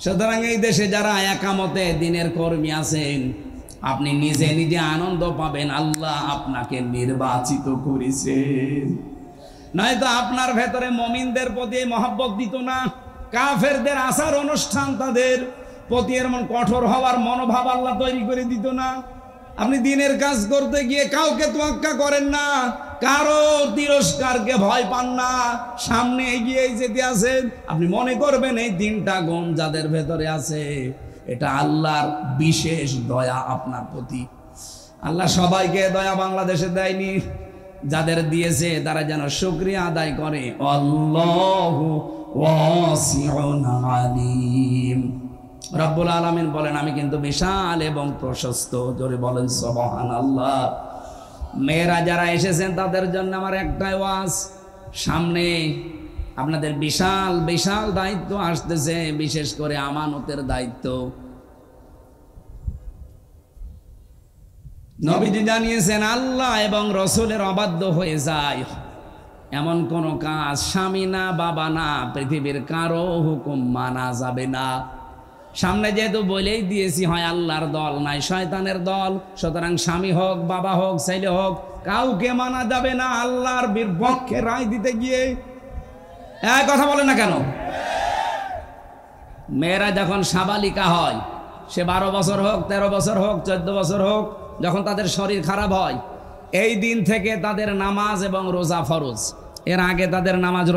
সুতরাং এই দেশে যারা একামতে দিনের কর্মী আছেন, আপনি নিজে নিজে আনন্দ পাবেন আল্লাহ আপনাকে নির্বাচিত করেছেন। নয়তো আপনার ভেতরে মুমিনদের প্রতি মহব্বত দিত না। কাফেরদের আচার অনুষ্ঠান, তাদের প্রতি এমন কঠোর হওয়ার মনোভাব আল্লাহ তৈরি করে দিত না। আপনি দিনের কাজ করতে গিয়ে কাউকে তোয়াক্কা করেন না, কারো তিরস্কারকে ভয় পান না, সামনে এগিয়ে যেতে আছেন। আপনি মনে করবেন এই দিনটা গুণ যাদের ভেতরে আছে, এটা আল্লাহর বিশেষ দয়া আপনার প্রতি। আল্লাহ সবাইকে দয়া বাংলাদেশে দেয়নি, যাদের দিয়েছে তারা যেন শুকরিয়া আদায় করে। আল্লাহু ওয়াসিউন আলিম। রব্বুল আলামিন বলেন আমি কিন্তু বিশাল এবং প্রশস্ত। জোরে বলেন সুবহানাল্লাহ। মেয়েরা যারা এসেছেন তাদের জন্য আমার একটাই ওয়াজ, সামনে আপনাদের বিশাল বিশাল দায়িত্ব আসতেছে, বিশেষ করে আমানতের দায়িত্ব। নবীজি জানিয়েছেন আল্লাহ এবং রসুলের অবাধ্য হয়ে যায় এমন কোন কাজ স্বামী না বাবা না পৃথিবীর কারো হুকুম মানা যাবে না। সামনে যেহেতু বলেই দিয়েছি হয় আল্লাহর দল নাই শয়তানের দল, সুতরাং স্বামী হোক বাবা হোক ছেলে হোক কাউকে মানা যাবে না আল্লাহর বিপক্ষে রায় দিতে গিয়ে। এক কথা বলে না কেন? মেয়েরা যখন সাবালিকা হয়, সে 12 বছর হোক 13 বছর হোক 14 বছর হোক, যখন তাদের শরীর খারাপ হয় এই দিন থেকে তাদের নামাজ এবং রোজা ফরজ। এর আগে তাদের নামাজ রোজা